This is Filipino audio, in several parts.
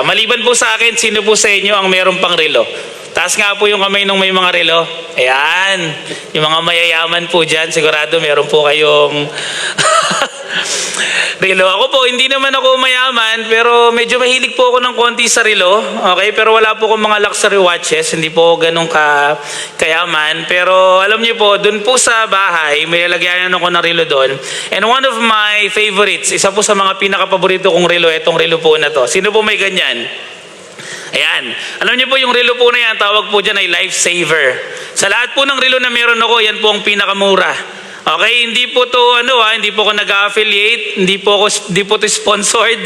Maliban po sa akin, sino po sa inyo ang meron pang relo? Taas nga po yung kamay nung may mga relo. Ayan. Yung mga mayayaman po dyan, sigurado meron po kayong relo. Ako po, hindi naman ako mayaman, pero medyo mahilig po ako ng konti sa relo. Okay? Pero wala po akong mga luxury watches. Hindi po ganun kayaman. Pero alam niyo po, dun po sa bahay, may lalagyan ako ng relo doon. And one of my favorites, isa po sa mga pinaka-paborito kong relo, itong relo po na to. Sino po may ganyan? Ayan. Alam niyo po yung relo po na yan, tawag po dyan ay lifesaver. Sa lahat po ng relo na meron ako, yan po ang pinakamura. Okay, hindi po to hindi po ako nag-affiliate, hindi po to sponsored.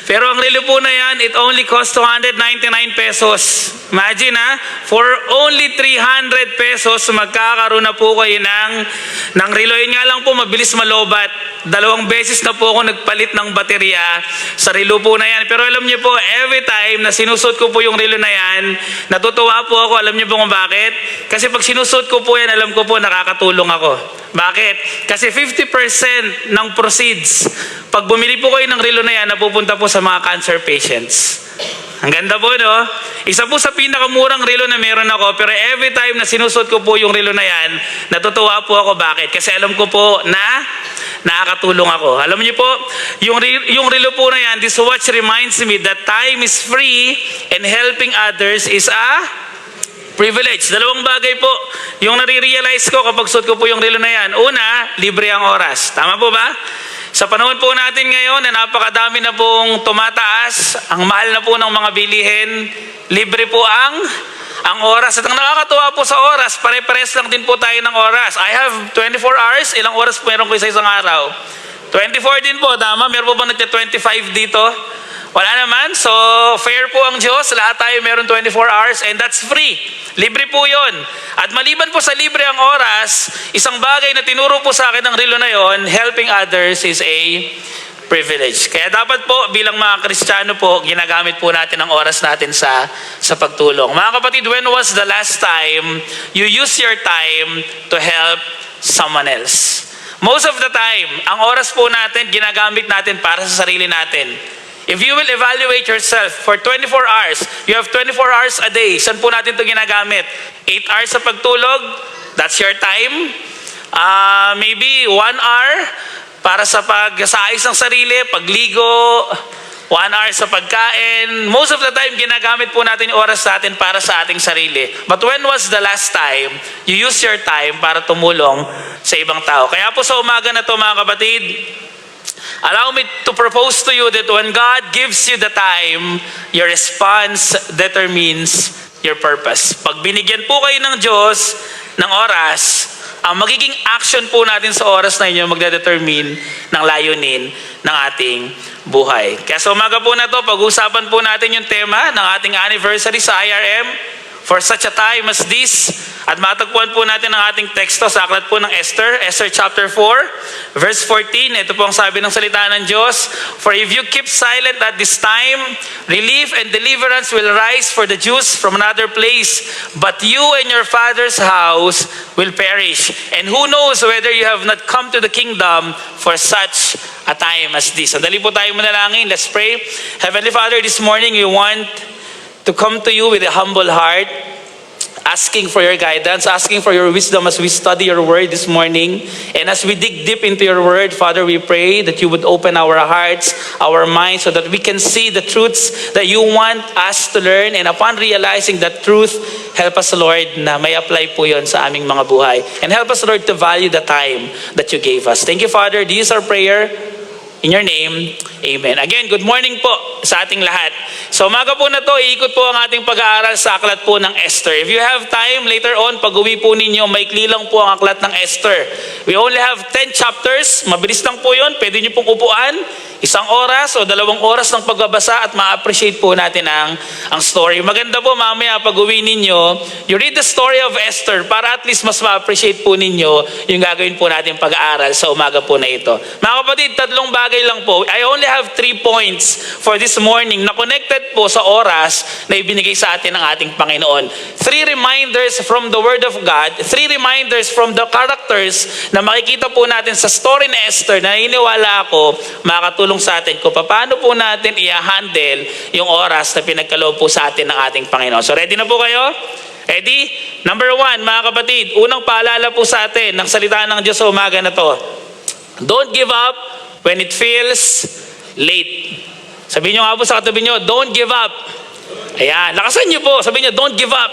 Pero ang relo po na yan, it only costs 299 pesos. Imagine for only 300 pesos magkakaroon na po kayo ng relo. Yun nga lang po, mabilis malobat. 2 beses na po ako nagpalit ng baterya sa relo po na yan. Pero alam niyo po, every time na sinusot ko po yung relo na yan, natutuwa po ako. Alam niyo po kung bakit? Kasi pag sinusot ko po yan, alam ko po nakakatulong ako. Bakit? Kasi 50% ng proceeds, pag bumili po kayo ng relo na yan, napupunta po sa mga cancer patients. Ang ganda po, no? Isa po sa pinakamurang relo na meron ako, pero every time na sinusot ko po yung relo na yan, natutuwa po ako. Bakit? Kasi alam ko po na nakakatulong ako. Alam niyo po, yung relo po na yan, this watch reminds me that time is free and helping others is a privilege. 2 bagay po yung nare-realize ko kapag suot ko po yung relo na yan. Una, libre ang oras. Tama po ba? Sa panahon po natin ngayon na napakadami na pong tumataas, ang mahal na po ng mga bilihin, libre po ang oras. At ang nakakatuwa po sa oras, pare-pares lang din po tayo ng oras. I have 24 hours. Ilang oras po meron ko sa isang araw? 24 din po, tama? Meron po ba nagka-25 dito? Wala naman. So, fair po ang Diyos. Lahat tayo meron 24 hours and that's free. Libre po yon. At maliban po sa libre ang oras, isang bagay na tinuro po sa akin ng relo na yon, helping others is a privilege. Kaya dapat po, bilang mga Kristiyano po, ginagamit po natin ang oras natin sa pagtulong. Mga kapatid, when was the last time you use your time to help someone else? Most of the time, ang oras po natin, ginagamit natin para sa sarili natin. If you will evaluate yourself for 24 hours, you have 24 hours a day. Saan po natin ito ginagamit? 8 hours sa pagtulog, that's your time. Maybe 1 hour para sa pag-saayos ng sarili, pagligo, 1 hour sa pagkain. Most of the time, ginagamit po natin yung oras natin para sa ating sarili. But when was the last time you use your time para tumulong sa ibang tao? Kaya po sa umaga na to mga kapatid, allow me to propose to you that when God gives you the time, your response determines your purpose. Pag binigyan po kayo ng Diyos ng oras, ang magiging action po natin sa oras na inyo magdedetermine ng layunin ng ating buhay. Kaya sa umaga po na to, pag-usapan po natin yung tema ng ating anniversary sa IRM, For such a time as this. At matagpuan po natin ang ating teksto sa aklat po ng Esther chapter 4, verse 14. Ito po ang sabi ng salita ng Diyos. For if you keep silent at this time, relief and deliverance will rise for the Jews from another place. But you and your father's house will perish. And who knows whether you have not come to the kingdom for such a time as this. Sandali po tayo manalangin. Let's pray. Heavenly Father, this morning we want to come to you with a humble heart, asking for your guidance, asking for your wisdom as we study your word this morning. And as we dig deep into your word, Father, we pray that you would open our hearts, our minds, so that we can see the truths that you want us to learn. And upon realizing that truth, help us, Lord, na may apply po yon sa aming mga buhay. And help us, Lord, to value the time that you gave us. Thank you, Father. This is our prayer. In your name, amen. Again, good morning po sa ating lahat. So umaga po na to, iikot po ang ating pag-aaral sa aklat po ng Esther. If you have time, later on, pag-uwi po ninyo, maikli lang po ang aklat ng Esther. We only have 10 chapters. Mabilis lang po yun. Pwede nyo pong upuan. 1 oras o 2 oras ng pagbabasa at ma-appreciate po natin ang story. Maganda po mamaya pag-uwi ninyo, you read the story of Esther para at least mas ma-appreciate po ninyo yung gagawin po natin pag-aaral sa umaga po na ito. Mga kapatid, 3 bagay lang po. I only have 3 points for this morning na connected po sa oras na ibinigay sa atin ng ating Panginoon. 3 reminders from the Word of God, 3 reminders from the characters na makikita po natin sa story ni Esther na naniniwala ako makakatulong makakatulong sa atin kung paano po natin i-handle yung oras na pinagkaloob po sa atin ng ating Panginoon. So ready na po kayo? Ready? Number 1, mga kapatid, unang paalala po sa atin ng salita ng Diyos sa umaga na to. Don't give up when it feels late. Sabihin nyo nga po sa katabi nyo, don't give up. Ayan, lakasan nyo po. Sabihin nyo, don't give up.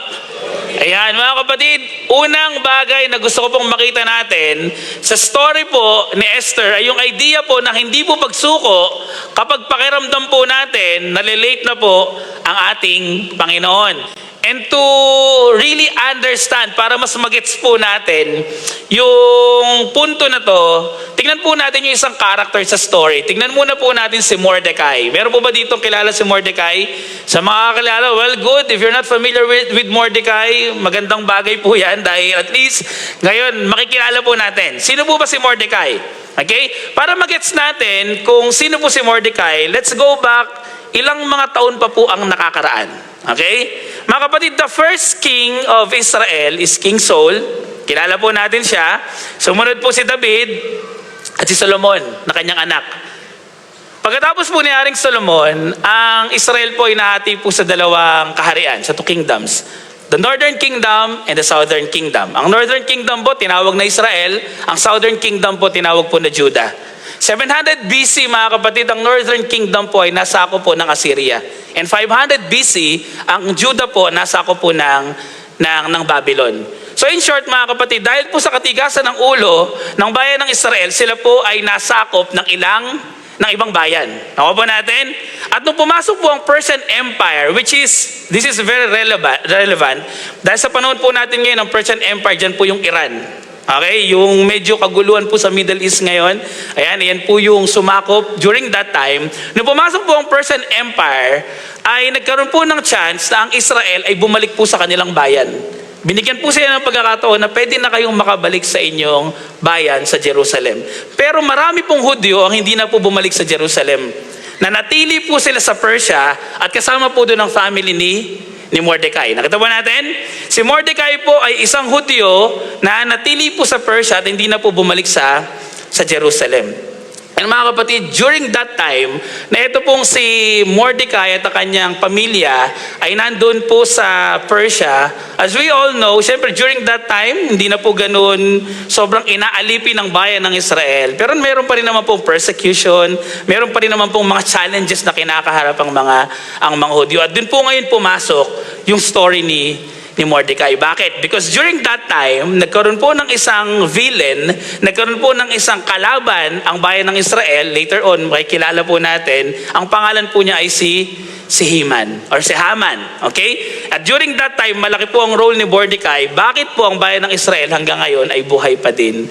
Ayan, mga kapatid, unang bagay na gusto ko pong makita natin sa story po ni Esther ay yung idea po na hindi po pagsuko kapag pakiramdam po natin, nalilate na po ang ating Panginoon. And to really understand, para mas magets po natin yung punto na to, tignan po natin yung isang character sa story. Tignan muna po natin si Mordecai. Meron po ba dito kilala si Mordecai? Sa mga kakilala, well, good. If you're not familiar with Mordecai, magandang bagay po yan dahil at least ngayon makikilala po natin. Sino po ba si Mordecai? Okay? Para magets natin kung sino po si Mordecai, let's go back ilang mga taon pa po ang nakakaraan. Okay? Mga kapatid, the first king of Israel is King Saul. Kilala po natin siya. Sumunod po si David at si Solomon na kanyang anak. Pagkatapos po ni Haring Solomon, ang Israel po ay nahati po sa dalawang kaharian, sa two kingdoms. The Northern Kingdom and the Southern Kingdom. Ang Northern Kingdom po tinawag na Israel, ang Southern Kingdom po tinawag po na Judah. 700 BC, mga kapatid, ang Northern Kingdom po ay nasako po ng Assyria. And 500 BC, ang Judah po nasako po ng Babylon. So in short, mga kapatid, dahil po sa katigasan ng ulo ng bayan ng Israel, sila po ay nasakop ng ibang bayan. Nakuha po natin? At nung pumasok po ang Persian Empire, this is very relevant, dahil sa panahon po natin ngayon, ang Persian Empire, dyan po yung Iran. Okay, yung medyo kaguluhan po sa Middle East ngayon. Ayan, yan po yung sumakop during that time. Nung pumasok po ang Persian Empire, ay nagkaroon po ng chance na ang Israel ay bumalik po sa kanilang bayan. Binigyan po sila ng pagkakataon na pwede na kayong makabalik sa inyong bayan sa Jerusalem. Pero marami pong Hudyo ang hindi na po bumalik sa Jerusalem. Nanatili po sila sa Persia at kasama po doon ang family ni Mordecai. Nakita ba natin? Si Mordecai po ay isang Hudyo na natili po sa Persia at hindi na po bumalik sa Jerusalem. And mga kapatid, during that time, na ito pong si Mordecai at ang kanyang pamilya ay nandun po sa Persia. As we all know, syempre during that time, hindi na po ganun sobrang inaalipin ng bayan ng Israel. Pero meron pa rin naman pong persecution, meron pa rin naman pong mga challenges na kinakaharap ang mga Hudyo. At dun po ngayon pumasok yung story ni Mordecai. Bakit? Because during that time, nagkaroon po ng isang villain, nagkaroon po ng isang kalaban ang bayan ng Israel. Later on, makikilala po natin, ang pangalan po niya ay si Haman or si Haman. Okay? At during that time, malaki po ang role ni Mordecai. Bakit po ang bayan ng Israel hanggang ngayon ay buhay pa din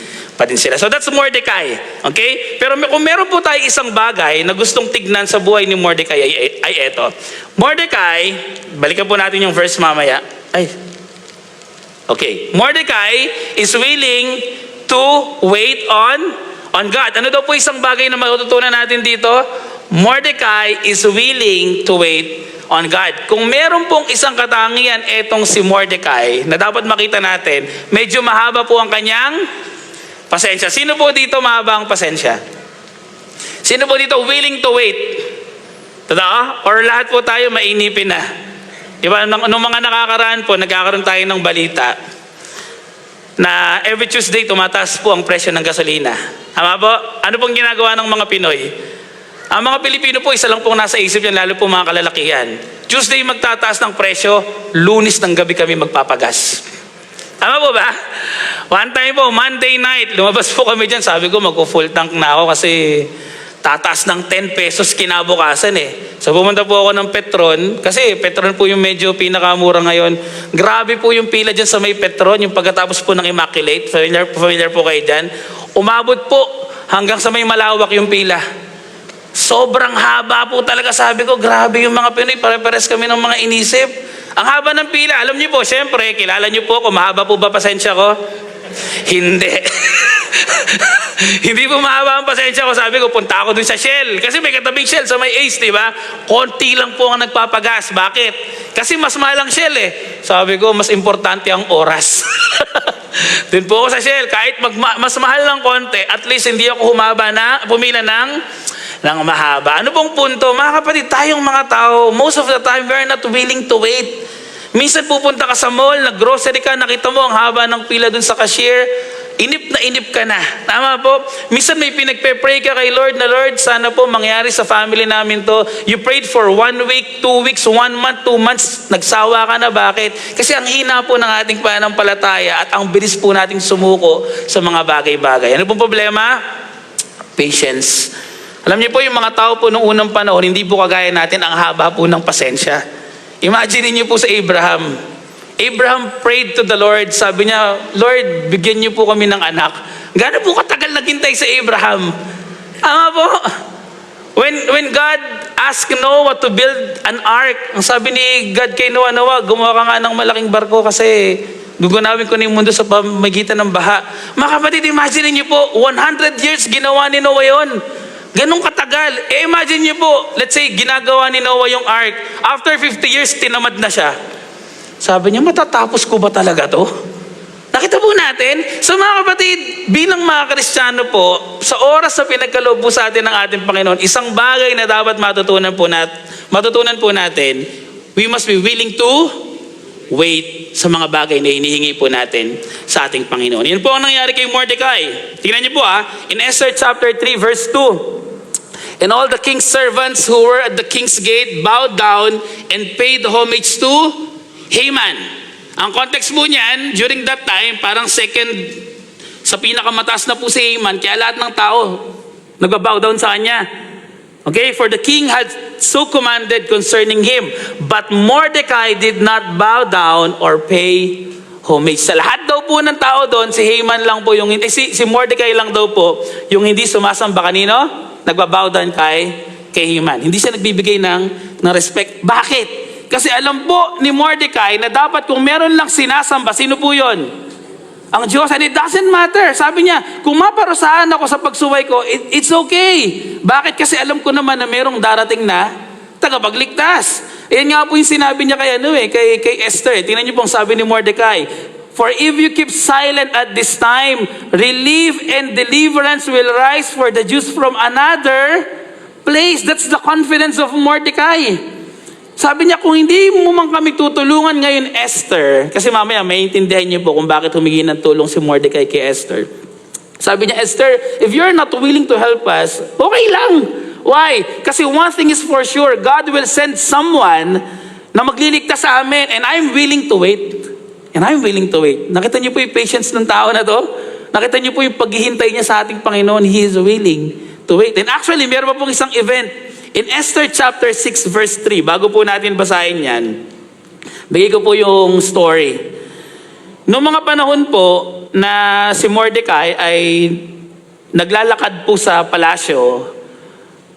sila. So that's Mordecai. Okay? Pero kung meron po tayo isang bagay na gustong tignan sa buhay ni Mordecai ay eto. Mordecai, balikan po natin yung verse mamaya. Okay. Mordecai is willing to wait on God. Ano daw po isang bagay na matutunan natin dito? Mordecai is willing to wait on God. Kung meron pong isang katangian etong si Mordecai na dapat makita natin, medyo mahaba po ang kanyang pasensya. Sino po dito mahaba ang pasensya? Sino po dito willing to wait? Totoo? Or lahat po tayo mainipin na? Diba, nung mga nakakaraan po, nagkakaroon tayo ng balita na every Tuesday tumataas po ang presyo ng gasolina. Tama po? Ano pong ginagawa ng mga Pinoy? Ang mga Pilipino po, isa lang pong nasa isip yan, lalo po mga kalalakihan. Tuesday magtataas ng presyo, Lunes ng gabi kami magpapagas. Tama po ba? One time po, Monday night, lumabas po kami dyan. Sabi ko, mag-full tank na ako kasi tataas ng 10 pesos kinabukasan eh. So pumunta po ako ng Petron, kasi Petron po yung medyo pinakamura ngayon. Grabe po yung pila dyan sa may Petron, yung pagkatapos po ng Immaculate. Familiar po kayo dyan. Umabot po hanggang sa may Malawak yung pila. Sobrang haba po talaga. Sabi ko, grabe yung mga Pinoy, pare-pares kami ng mga inisip. Ang haba ng pila, alam niyo po, syempre, kilala niyo po kung mahaba po ba pasensya ko? Hindi. Hindi po mahaba ang pasensya ko. Sabi ko, punta ako dun sa Shell. Kasi may katabing Shell sa may Ace, di ba? Konti lang po ang nagpapagas. Bakit? Kasi mas mahal ang Shell eh. Sabi ko, mas importante ang oras. Dun po ako sa Shell. Kahit mas mahal ng konti, at least hindi ako pumila ng ng mahaba. Ano pong punto? Mga kapatid, tayong mga tao, most of the time, we are not willing to wait. Minsan pupunta ka sa mall, nag-grocery ka, nakita mo ang haba ng pila dun sa cashier, inip ka na. Tama po? Minsan may pinagpe-pray ka kay Lord na, Lord, sana po mangyari sa family namin to. You prayed for 1 week, 2 weeks, 1 month, 2 months. Nagsawa ka na. Bakit? Kasi ang hina po ng ating pananampalataya at ang bilis po nating sumuko sa mga bagay-bagay. Ano pong problema? Patience. Alam niyo po, yung mga tao po noong unang panahon, hindi po kagaya natin ang haba po ng pasensya. Imagine niyo po sa Abraham. Abraham prayed to the Lord. Sabi niya, Lord, bigyan niyo po kami ng anak. Gaano po katagal naghintay sa Abraham? Ama po, when God asked Noah to build an ark, ang sabi ni God kay Noah, gumawa ka nga ng malaking barko kasi gugunawin ko na yung mundo sa pamagitan ng baha. Mga kapatid, imagine niyo po, 100 years ginawa ni Noah yon. Ganong katagal. Imagine niyo po, let's say, ginagawa ni Noah yung ark. After 50 years, tinamad na siya. Sabi niya, matatapos ko ba talaga to? Nakita po natin. So mga kapatid, bilang mga Kristiyano po, sa oras na pinagkaloob po sa atin ng ating Panginoon, isang bagay na dapat matutunan po natin, we must be willing to wait sa mga bagay na hinihingi po natin sa ating Panginoon. Yan po ang nangyari kay Mordecai. Tingnan niyo po in Esther chapter 3 verse 2. And all the king's servants who were at the king's gate bowed down and paid homage to Haman. Ang context po niyan, during that time, parang second, sa pinakamataas na po si Haman, kaya lahat ng tao nagbabow down sa kanya. Okay, for the king had so commanded concerning him, but Mordecai did not bow down or pay homage. Sa lahat daw po ng tao doon, si Haman lang po yung, si Mordecai lang daw po yung hindi sumasamba. Kanino? Nagbabow down kay Haman. Hindi siya nagbibigay ng respect. Bakit? Kasi alam po ni Mordecai na dapat kung meron lang sinasamba, sino po yun? Ang Diyos. And it doesn't matter. Sabi niya, kung maparusahan ako sa pagsuway ko, it's okay. Bakit? Kasi alam ko naman na merong darating na tagapagligtas. Yan nga po yung sinabi niya kay Esther. Tingnan niyo pong sabi ni Mordecai, for if you keep silent at this time, relief and deliverance will rise for the Jews from another place. That's the confidence of Mordecai. Sabi niya, kung hindi mo man kami tutulungan ngayon, Esther, kasi mamaya maintindihan niyo po kung bakit humingi ng tulong si Mordecai kay Esther. Sabi niya, Esther, if you're not willing to help us, okay lang. Why? Kasi one thing is for sure, God will send someone na magliligtas sa amin, and I'm willing to wait. And I'm willing to wait. Nakita niyo po yung patience ng tao na to? Nakita niyo po yung paghihintay niya sa ating Panginoon, He is willing to wait. And actually, meron pa pong isang event. In Esther chapter 6 verse 3, bago po natin basahin yan, bigay ko po yung story. Noong mga panahon po na si Mordecai ay naglalakad po sa palasyo,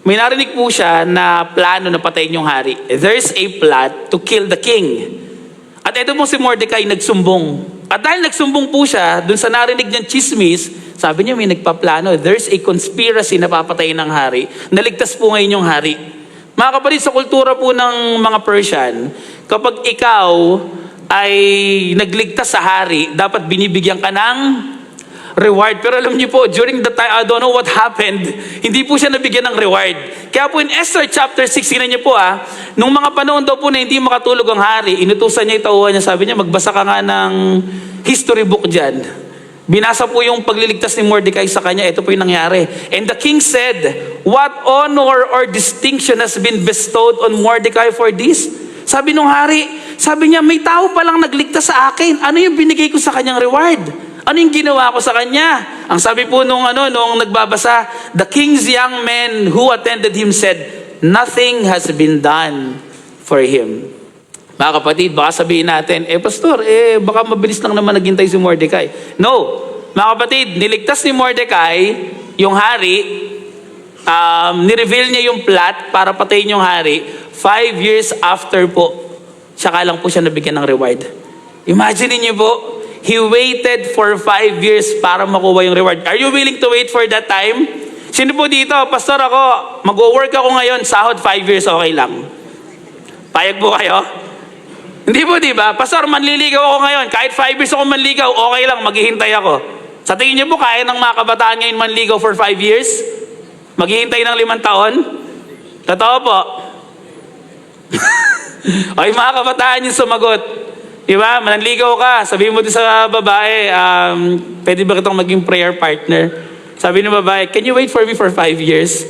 may narinig po siya na plano na patayin yung hari. There's a plot to kill the king. At ito po si Mordecai nagsumbong. At dahil nagsumbong po siya, dun sa narinig niyang chismis, sabi niya may nagpaplano, there's a conspiracy na papatayin ng hari. Naligtas po ngayon yung hari. Mga kapatid, sa kultura po ng mga Persian, kapag ikaw ay nagligtas sa hari, dapat binibigyan ka ng reward. Pero alam niyo po, during the time, I don't know what happened, hindi po siya nabigyan ng reward. Kaya po in Esther chapter 6, tingnan niyo po nung mga panahon daw po na hindi makatulog ang hari, inutusan niya, itauhan niya, sabi niya, magbasa ka nga ng history book dyan. Binasa po yung pagliligtas ni Mordecai sa kanya, ito po yung nangyari. And the king said, what honor or distinction has been bestowed on Mordecai for this? Sabi nung hari, sabi niya, may tao palang nagligtas sa akin. Ano yung binigay ko sa kanyang reward? Ano yung ginawa ko sa kanya? Ang sabi po nung nagbabasa, the king's young men who attended him said, nothing has been done for him. Mga kapatid, baka sabihin natin, pastor, baka mabilis lang naman naghintay si Mordecai. No. Mga kapatid, niligtas ni Mordecai yung hari, nireveal niya yung plot para patayin yung hari, 5 years after po, saka lang po siya nabigyan ng reward. Imagine niyo po, he waited for 5 years para makuha yung reward. Are you willing to wait for that time? Sino po dito, pastor ako, mag-work ako ngayon, sahod 5 years, okay lang. Payag po kayo? Hindi po, di ba? Pastor, manliligaw ako ngayon. Kahit 5 years ako manligaw, okay lang, maghihintay ako. Sa tingin niyo po, kaya ng mga kabataan ngayon manligaw for 5 years? Maghihintay ng 5 taon? Totoo po. Okay, mga kabataan yung sumagot. Diba? Mananligaw ka. Sabihin mo din sa babae, pwede ba kitang maging prayer partner? Sabi ng babae, can you wait for me for 5 years?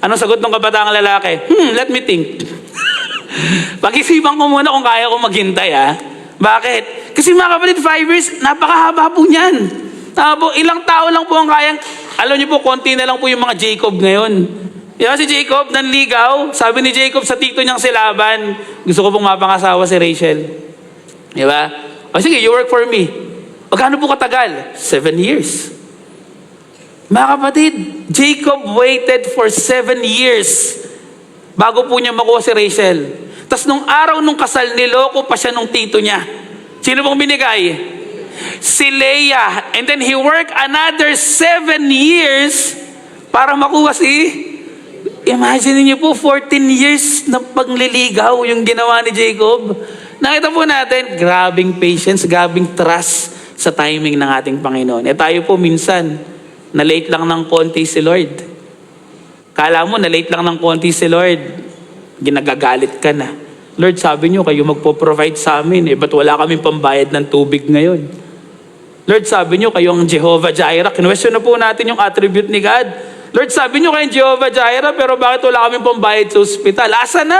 Anong sagot ng kabataang lalaki? Let me think. Pag-isipan ko muna kung kaya ko maghintay, ha? Bakit? Kasi mga kapatid, 5 years, napakahaba po niyan. Ilang tao lang po ang kayang, alam niyo po, konti na lang po yung mga Jacob ngayon. Diba si Jacob, nanligaw, sabi ni Jacob sa tito niyang si Laban, gusto ko pong mapangasawa si Rachel. Diba? O sige, you work for me. Pagkano po katagal? 7 years. Mga kapatid, Jacob waited for 7 years bago po niya makuha si Rachel. Tapos nung araw nung kasal, niloko pa siya nung tito niya. Sino pong binigay? Si Leah. And then he worked another 7 years para makuha si... Imagine niyo po, 14 years na pagliligaw yung ginawa ni Jacob. Nakita po natin, grabing patience, grabing trust sa timing ng ating Panginoon. Tayo po minsan, na-late lang ng konti si Lord. Kala mo, na-late lang ng konti si Lord. Ginagagalit ka na. Lord, sabi niyo, kayo magpo-provide sa amin. Ba't wala kaming pambayad ng tubig ngayon? Lord, sabi niyo, kayo ang Jehovah Jireh. Kinwestiyon na po natin yung attribute ni God. Lord, sabi niyo kayong Jehovah Jireh, pero bakit wala kaming pambayad sa ospital? Asa na?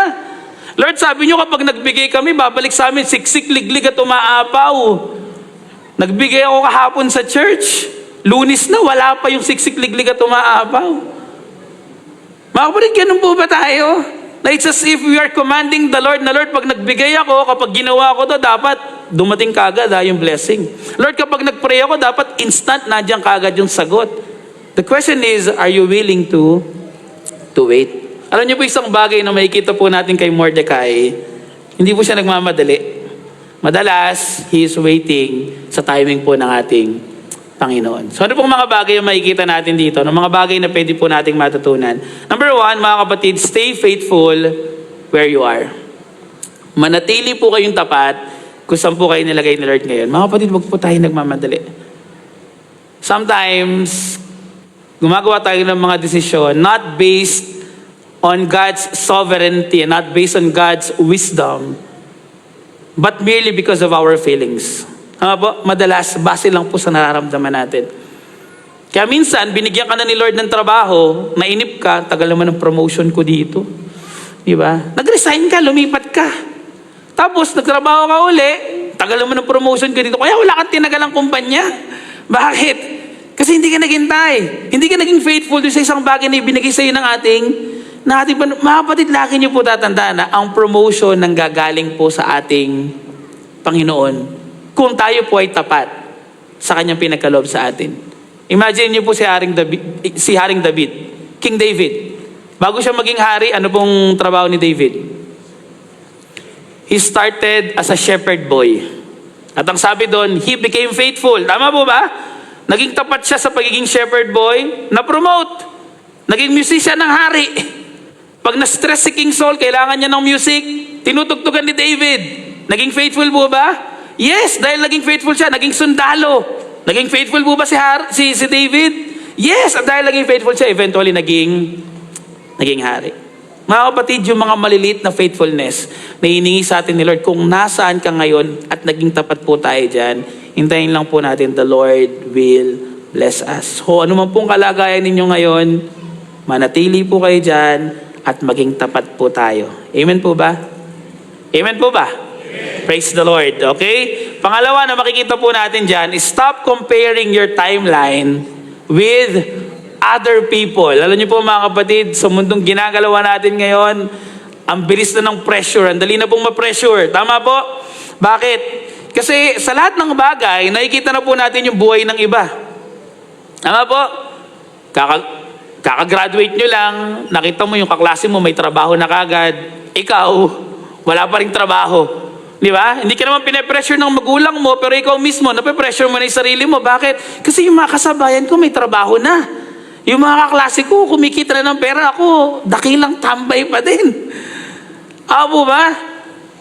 Lord, sabi niyo kapag nagbigay kami, babalik sa amin, siksik, liglig at umaapaw. Nagbigay ako kahapon sa church. Lunis na, wala pa yung siksik, liglig at umaapaw. Mga kapatid, ganun po ba tayo? Na it's as if we are commanding the Lord na, Lord, pag nagbigay ako, kapag ginawa ko to, dapat dumating kagad yung blessing. Lord, kapag nagpray ako, dapat instant nandiyan kagad yung sagot. The question is, are you willing to wait? Alam niyo po isang bagay na makikita po natin kay Mordecai, hindi po siya nagmamadali. Madalas, he is waiting sa timing po ng ating Panginoon. So ano pong mga bagay yung makikita natin dito? Ano mga bagay na pwede po nating matutunan? Number 1, mga kapatid, stay faithful where you are. Manatili po kayong tapat kung saan po kayo nilagay ni Lord ngayon. Mga kapatid, wag po tayo nagmamadali. Sometimes, gumagawa tayo ng mga desisyon not based on God's sovereignty and not based on God's wisdom, but merely because of our feelings. Madalas, base lang po sa nararamdaman natin. Kaya minsan, binigyan ka na ni Lord ng trabaho, nainip ka, tagal naman ng promotion ko dito. Di ba? Nag-resign ka, lumipat ka. Tapos, nagtrabaho ka uli, tagal naman ng promotion ko dito, kaya wala kang tinagalang kumpanya. Bakit? Kasi hindi ka naghintay. Hindi ka naging faithful sa isang bagay na ibinigay sa iyo ng ating mga kapatid, lagi niyo po tatandaan na ang promotion nang gagaling po sa ating Panginoon kung tayo po ay tapat sa kanyang pinagkaloob sa atin. Imagine niyo po si Haring David, King David. Bago siya maging hari, ano pong trabaho ni David? He started as a shepherd boy. At ang sabi doon, he became faithful. Tama po ba? Naging tapat siya sa pagiging shepherd boy, na-promote. Naging musician ng hari. Pag na-stress si King Saul, kailangan niya ng music, tinutugtugan ni David. Naging faithful po ba? Yes, dahil naging faithful siya, naging sundalo. Naging faithful po ba si David? Yes, at dahil naging faithful siya, eventually naging hari. Mga kapatid, yung mga maliliit na faithfulness na hiningi sa atin ni Lord, kung nasaan ka ngayon at naging tapat po tayo dyan, hintayin lang po natin, the Lord will bless us. So, ano man pong kalagayan ninyo ngayon, manatili po kayo dyan at maging tapat po tayo. Amen po ba? Amen po ba? Amen. Praise the Lord. Okay? Pangalawa na makikita po natin dyan is stop comparing your timeline with other people. Alam niyo po mga kapatid, sa mundong ginagalawa natin ngayon, ang bilis na ng pressure, ang dali na pong ma-pressure. Tama po? Bakit? Kasi sa lahat ng bagay, nakikita na po natin yung buhay ng iba. Tama po? Kakagraduate nyo lang, nakita mo yung kaklase mo may trabaho na kagad. Ikaw, wala pa ring trabaho. Di ba? Hindi ka naman pinapressure ng magulang mo, pero ikaw mismo, napipressure mo na yung sarili mo. Bakit? Kasi yung mga kasabayan ko may trabaho na. Yung mga kaklase ko, kumikita na ng pera, ako, dakilang tambay pa din. Po ba?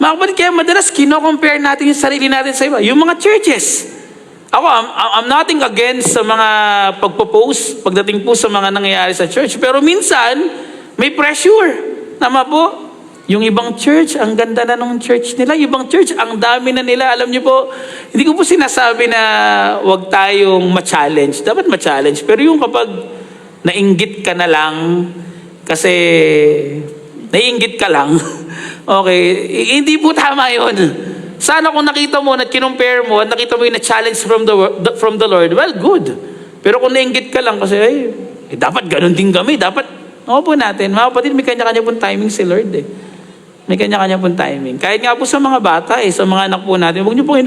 Mga kapatid, kaya madalas kino-compare natin yung sarili natin sa iba. Yung mga churches. Ako, I'm nothing against sa mga pagpo-post pagdating po sa mga nangyayari sa church. Pero minsan, may pressure. Tama po? Yung ibang church, ang ganda na ng church nila. Yung ibang church, ang dami na nila. Alam niyo po, hindi ko po sinasabi na wag tayong ma-challenge. Dapat ma-challenge. Pero yung kapag nainggit ka na lang, kasi naiinggit ka lang, okay, hindi po tama yun. Sana kung nakita mo, at kinumpare mo, at nakita mo yung na-challenge from the Lord, well, good. Pero kung nainggit ka lang kasi, dapat ganun din kami. Dapat, po natin. Mga kapatid, may kanya-kanya pong timing si Lord May kanya-kanya pong timing. Kahit nga po sa mga bata, sa mga anak po natin, huwag niyo pong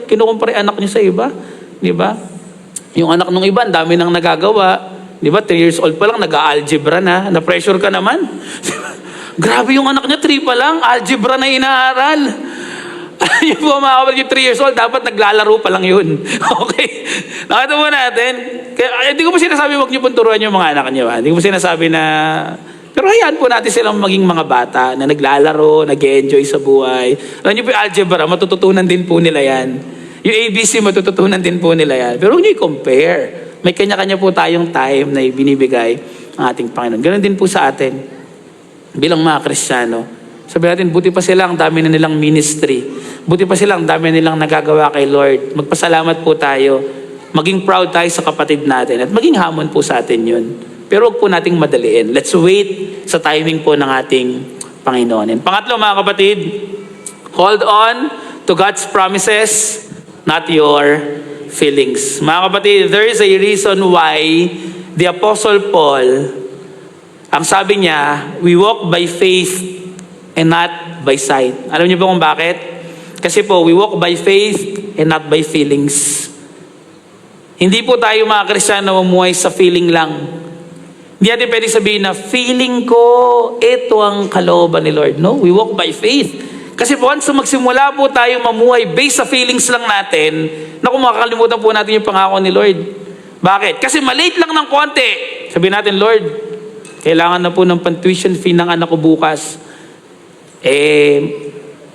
kinukumpare anak niyo sa iba. Di ba? Yung anak ng iba, ang dami nang nagagawa. Di ba? 3 years old pa lang, nag-algebra na. Na-pressure ka naman. Grabe yung anak niya, 3 pa lang. Algebra na inaaral. Yung po mga kapatid, yung 3 years old, dapat naglalaro pa lang yun. Okay? Nakita mo natin. Kaya, hindi ko po sinasabi, huwag niyo pong turuan yung mga anak niyo. Hindi ko po sinasabi na... Pero hayaan po natin silang maging mga bata na naglalaro, nag-enjoy sa buhay. Alam niyo po yung algebra, matututunan din po nila yan. Yung ABC, matututunan din po nila yan. Pero huwag niyo i-compare. May kanya-kanya po tayong time na binibigay ang ating Panginoon. Ganon din po sa atin. Bilang mga Kristiyano. Sabi natin, buti pa sila, ang dami na nilang ministry. Buti pa sila, ang dami na nilang nagagawa kay Lord. Magpasalamat po tayo. Maging proud tayo sa kapatid natin. At maging hamon po sa atin yun. Pero huwag po nating madaliin. Let's wait sa timing po ng ating Panginoon. And pangatlo, mga kapatid, hold on to God's promises, not your feelings. Mga kapatid, there is a reason why the Apostle Paul, ang sabi niya, we walk by faith and not by sight. Alam niyo po kung bakit? Kasi po, we walk by faith and not by feelings. Hindi po tayo mga Kristiyano mamuhay sa feeling lang. Hindi natin pwede sabihin na feeling ko, ito ang kalooban ni Lord. No, we walk by faith. Kasi po, once magsimula po tayo mamuhay based sa feelings lang natin, naku, makakalimutan po natin yung pangako ni Lord. Bakit? Kasi malate lang ng konti. Sabihin natin, Lord, kailangan na po ng pan-tuition fee ng anak ko bukas.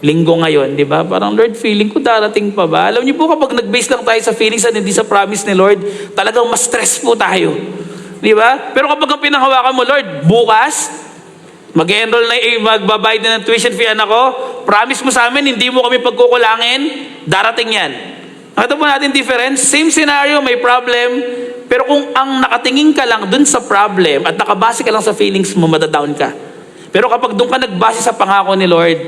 Linggo ngayon, di ba? Parang, Lord, feeling ko darating pa ba? Alam niyo po, kapag nag-base lang tayo sa feelings at hindi sa promise ni Lord, talagang mas stress po tayo. Di ba? Pero kapag ang pinanghawakan mo, Lord, bukas, mag-enroll na, magbabayad na ng tuition fee anak ko, promise mo sa amin, hindi mo kami pagkukulangin, darating yan. Nakita po natin difference? Same scenario, may problem, pero kung ang nakatingin ka lang dun sa problem at nakabase ka lang sa feelings mo, madadown ka. Pero kapag dun ka nagbase sa pangako ni Lord,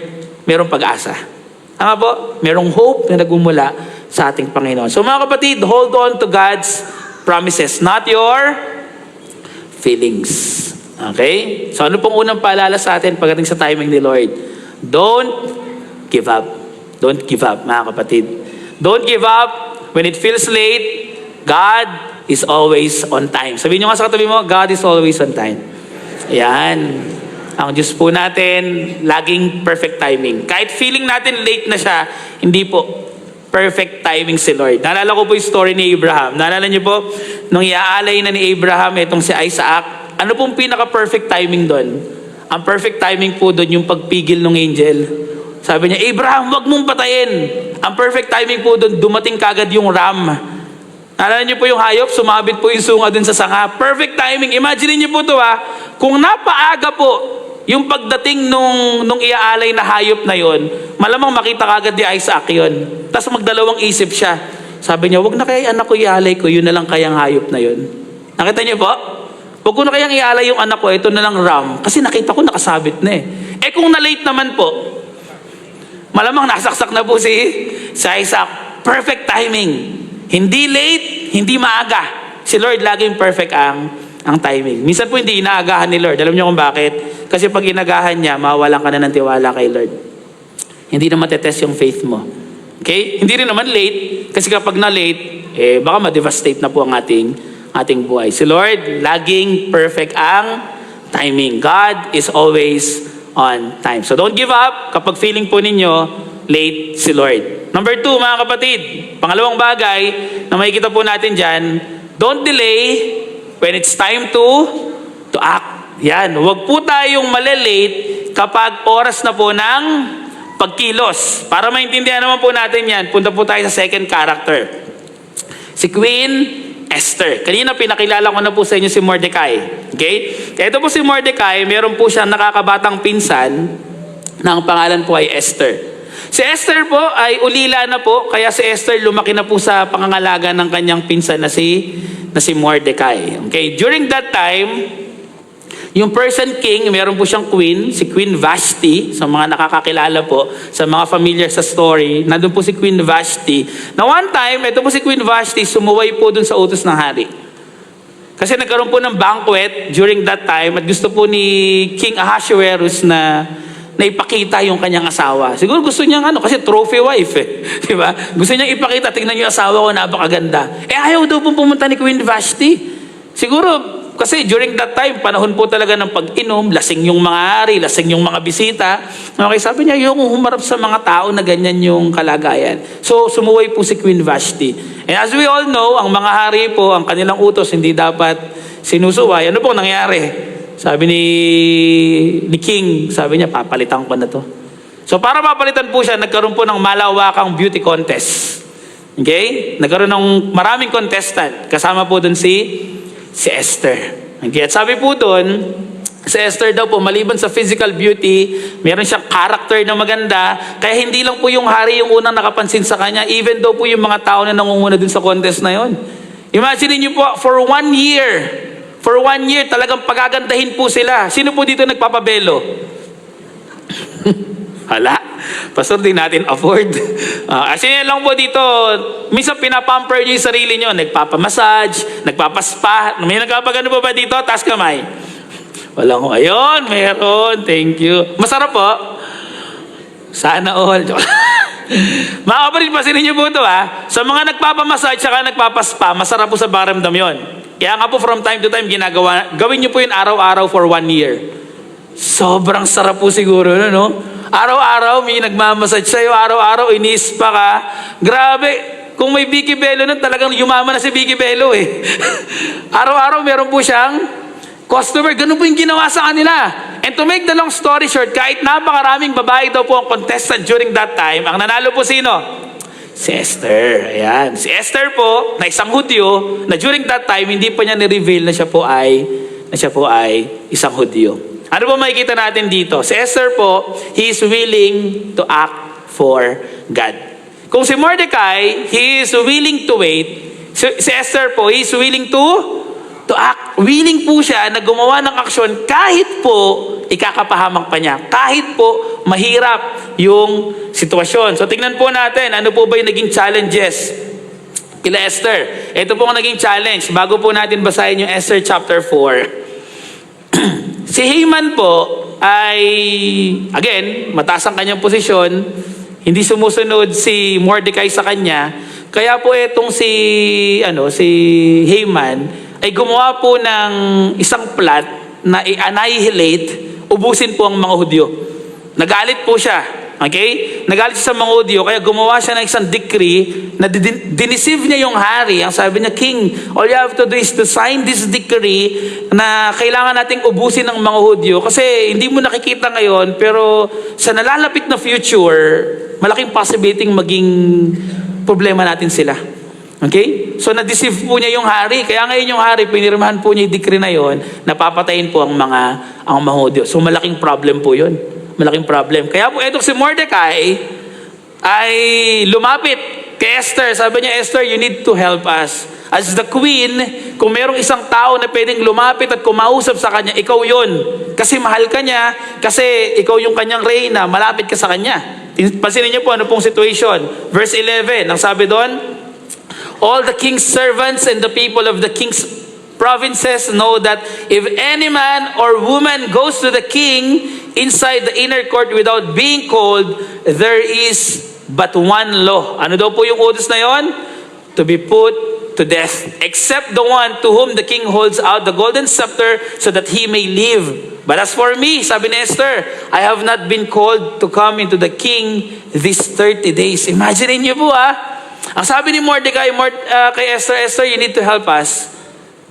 merong pag-asa. Tama po? Merong hope na nagmumula sa ating Panginoon. So mga kapatid, hold on to God's promises, not your feelings. Okay? So ano pong unang paalala sa atin pagdating sa timing ni Lord? Don't give up. Don't give up, mga kapatid. Don't give up when it feels late. God is always on time. Sabihin nyo nga sa katabi mo, God is always on time. Yan. Ang Diyos po natin, laging perfect timing. Kahit feeling natin late na siya, hindi po. Perfect timing si Lord. Naalala ko po yung story ni Abraham. Naalala niyo po, nung iaalay na ni Abraham itong si Isaac, ano pong pinaka-perfect timing doon? Ang perfect timing po doon yung pagpigil ng angel. Sabi niya, Abraham, wag mong patayin. Ang perfect timing po doon, dumating kagad yung ram. Naalala niyo po yung hayop, sumabit po yung sunga doon sa sanga. Perfect timing. Imagine niyo po ito kung napaaga po yung pagdating nung iaalay na hayop na yon, malamang makita kagad ni Isaac yon. Tapos magdalawang isip siya. Sabi niya, wag na kaya anak ko iaalay ko, yun na lang kayang hayop na yon. Nakita niyo po? Wag ko na kayang iaalay yung anak ko, ito na lang ram. Kasi nakita ko nakasabit na kung na-late naman po, malamang nasaksak na po si Isaac. Perfect timing. Hindi late, hindi maaga. Si Lord laging perfect ang timing. Minsan po hindi inaagahan ni Lord. Alam niyo kung bakit? Kasi pag inagahan niya, mawawalan ka na ng tiwala kay Lord. Hindi na matetest yung faith mo. Okay? Hindi rin naman late. Kasi kapag na-late, baka ma-devastate na po ang ating buhay. Si Lord, laging perfect ang timing. God is always on time. So don't give up kapag feeling po ninyo late si Lord. Number 2, mga kapatid, pangalawang bagay na makikita po natin dyan, don't delay when it's time to act. Yan, huwag po tayong malilate kapag oras na po ng pagkilos. Para maintindihan naman po natin yan, punta po tayo sa second character. Si Queen Esther. Kanina pinakilala ko na po sa inyo si Mordecai. Okay? Kaya ito po si Mordecai, meron po siyang nakakabatang pinsan na ang pangalan po ay Esther. Si Esther po ay ulila na po, kaya si Esther lumaki na po sa pangangalaga ng kanyang pinsan na si Mordecai. Okay? During that time, yung Persian king, meron po siyang queen, si Queen Vashti. Sa mga nakakakilala po, sa mga familiar sa story, nandun po si Queen Vashti. Na one time, ito po si Queen Vashti, sumuway po dun sa utos ng hari. Kasi nagkaroon po ng banquet during that time at gusto po ni King Ahasuerus na ipakita yung kanyang asawa. Siguro gusto niyang kasi trophy wife Di ba? Gusto niyang ipakita, tingnan niyo yung asawa ko, napakaganda. Ayaw daw po pumunta ni Queen Vashti. Siguro, kasi during that time, panahon po talaga ng pag-inom, lasing yung mga hari, lasing yung mga bisita. Okay, sabi niya, yung humarap sa mga tao na ganyan yung kalagayan. So, sumuway po si Queen Vashti. And as we all know, ang mga hari po, ang kanilang utos, hindi dapat sinusuway. Ano po nangyari? Sabi ni King, sabi niya, papalitan ko na to. So, para mapalitan po siya, nagkaroon po ng malawakang beauty contest. Okay? Nagkaroon ng maraming contestant. Kasama po dun si Esther. Okay? At sabi po doon, si Esther daw po, maliban sa physical beauty, meron siyang character na maganda, kaya hindi lang po yung hari yung unang nakapansin sa kanya, even daw po yung mga tao na nangunguna dun sa contest na yon. Imagine niyo po, for 1 year, talagang pagagandahin po sila. Sino po dito nagpapabelo? Hala, pastor, di natin afford. Kasi lang po dito, minsan pinapamper niyo yung sarili niyo. Nagpapamassage, nagpapaspa. May nagpapagano pa ba dito? Taas kamay. Wala ko. Ayun, meron. Thank you. Masarap po. Sana all. Mga kapatid, pasinin niyo po ito Sa mga nagpapamassage at nagpapaspa, masarap po sa pakiramdam yon. Kaya nga po from time to time gawin niyo po yun araw-araw for 1 year. Sobrang sarap po siguro, no? Araw-araw may nagmamassage sa'yo, araw-araw inispa ka. Grabe, kung may Vicky Bello nun, talagang yumaman na si Vicky Bello Araw-araw meron po siyang customer, ganun po yung ginawa sa kanila. And to make the long story short, kahit napakaraming babae daw po ang contestant during that time, ang nanalo po sino? Si Esther. Ayan. Si Esther po, na isang Hudyo, na during that time, hindi pa niya ni-reveal na siya po ay isang Hudyo. Ano po makikita natin dito? Si Esther po, he is willing to act for God. Kung si Mordecai, he is willing to wait. Si Esther po, he is willing to act. Willing po siya na gumawa ng aksyon kahit po ikakapahamak pa niya. Kahit po mahirap yung sitwasyon. So tingnan po natin, ano po ba yung naging challenges kila Esther? Ito po ang naging challenge. Bago po natin basahin yung Esther chapter 4. Si Haman po ay, again, mataas ang kanyang posisyon. Hindi sumusunod si Mordecai sa kanya. Kaya po itong si Haman ay gumawa po ng isang plot na i-annihilate, ubusin po ang mga Hudyo. Nagalit po siya. Okay? Nagalit siya sa mga Hudyo, kaya gumawa siya ng isang decree na diniceive niya yung hari. Ang sabi niya, King, all you have to do is to sign this decree na kailangan nating ubusin ng mga Hudyo kasi hindi mo nakikita ngayon, pero sa nalalapit na future, malaking possibility maging problema natin sila. Okay? So, na-deceive po niya yung hari. Kaya ngayon yung hari, pinirmahan po niya yung decree na yon, napapatayin po ang mga Hudyo. So, malaking problem po yun. Malaking problem. Kaya po, etong si Mordecai ay lumapit kay Esther. Sabi niya, Esther, you need to help us. As the queen, kung merong isang tao na pwedeng lumapit at kumausap sa kanya, ikaw yun. Kasi mahal ka niya, kasi ikaw yung kanyang reyna, malapit ka sa kanya. Pansinin niyo po ano pong situation. Verse 11, ang sabi doon, all the king's servants and the people of the king's provinces know that if any man or woman goes to the king inside the inner court without being called, there is but one law. Ano daw po yung utos na yon? To be put to death, except the one to whom the king holds out the golden scepter so that he may live. But as for me, sabi ni Esther, I have not been called to come into the king these 30 days. Imagine niyo po ang sabi ni Mordecai kay Esther, you need to help us.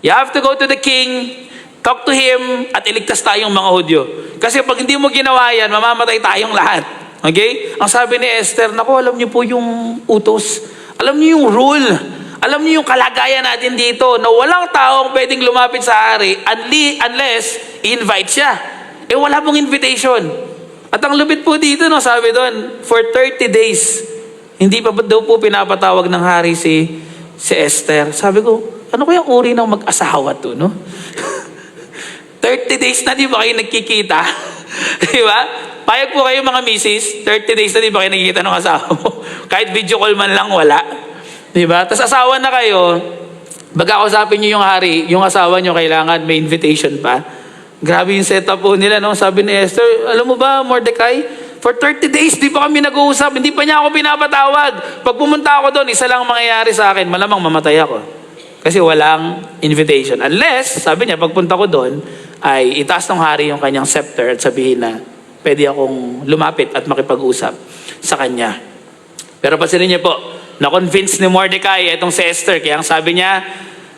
You have to go to the king, talk to him, at iligtas tayong mga Hudyo. Kasi pag hindi mo ginawa yan, mamamatay tayong lahat. Okay? Ang sabi ni Esther, naku, alam niyo po yung utos. Alam niyo yung rule. Alam niyo yung kalagayan natin dito na walang taong pwedeng lumapit sa hari unless invite siya. Wala pong invitation. At ang lupit po dito, no, sabi doon, for 30 days, hindi pa daw po pinapatawag ng hari si Esther. Sabi ko, ano kayang uri ng mag-asawa to, no? 30 days na di ba kayo nagkikita? Di ba? Payag po kayo mga misis, 30 days na di ba kayo nagkikita ng asawa mo? Kahit video call man lang, wala. Di ba? Tapos asawa na kayo, baga kausapin nyo yung hari, yung asawa nyo kailangan may invitation pa. Grabe yung setup po nila, no? Sabi ni Esther, alam mo ba, Mordecai, for 30 days, di pa kami nag-uusap, hindi pa niya ako pinapatawag. Pag pumunta ako doon, isa lang mangyayari sa akin, malamang mamatay ako. Kasi walang invitation. Unless, sabi niya, pagpunta ko doon, ay itaas ng hari yung kanyang scepter at sabihin na pwede akong lumapit at makipag-usap sa kanya. Pero pansinin niyo po, na-convince ni Mordecai itong si Esther. Kaya ang sabi niya,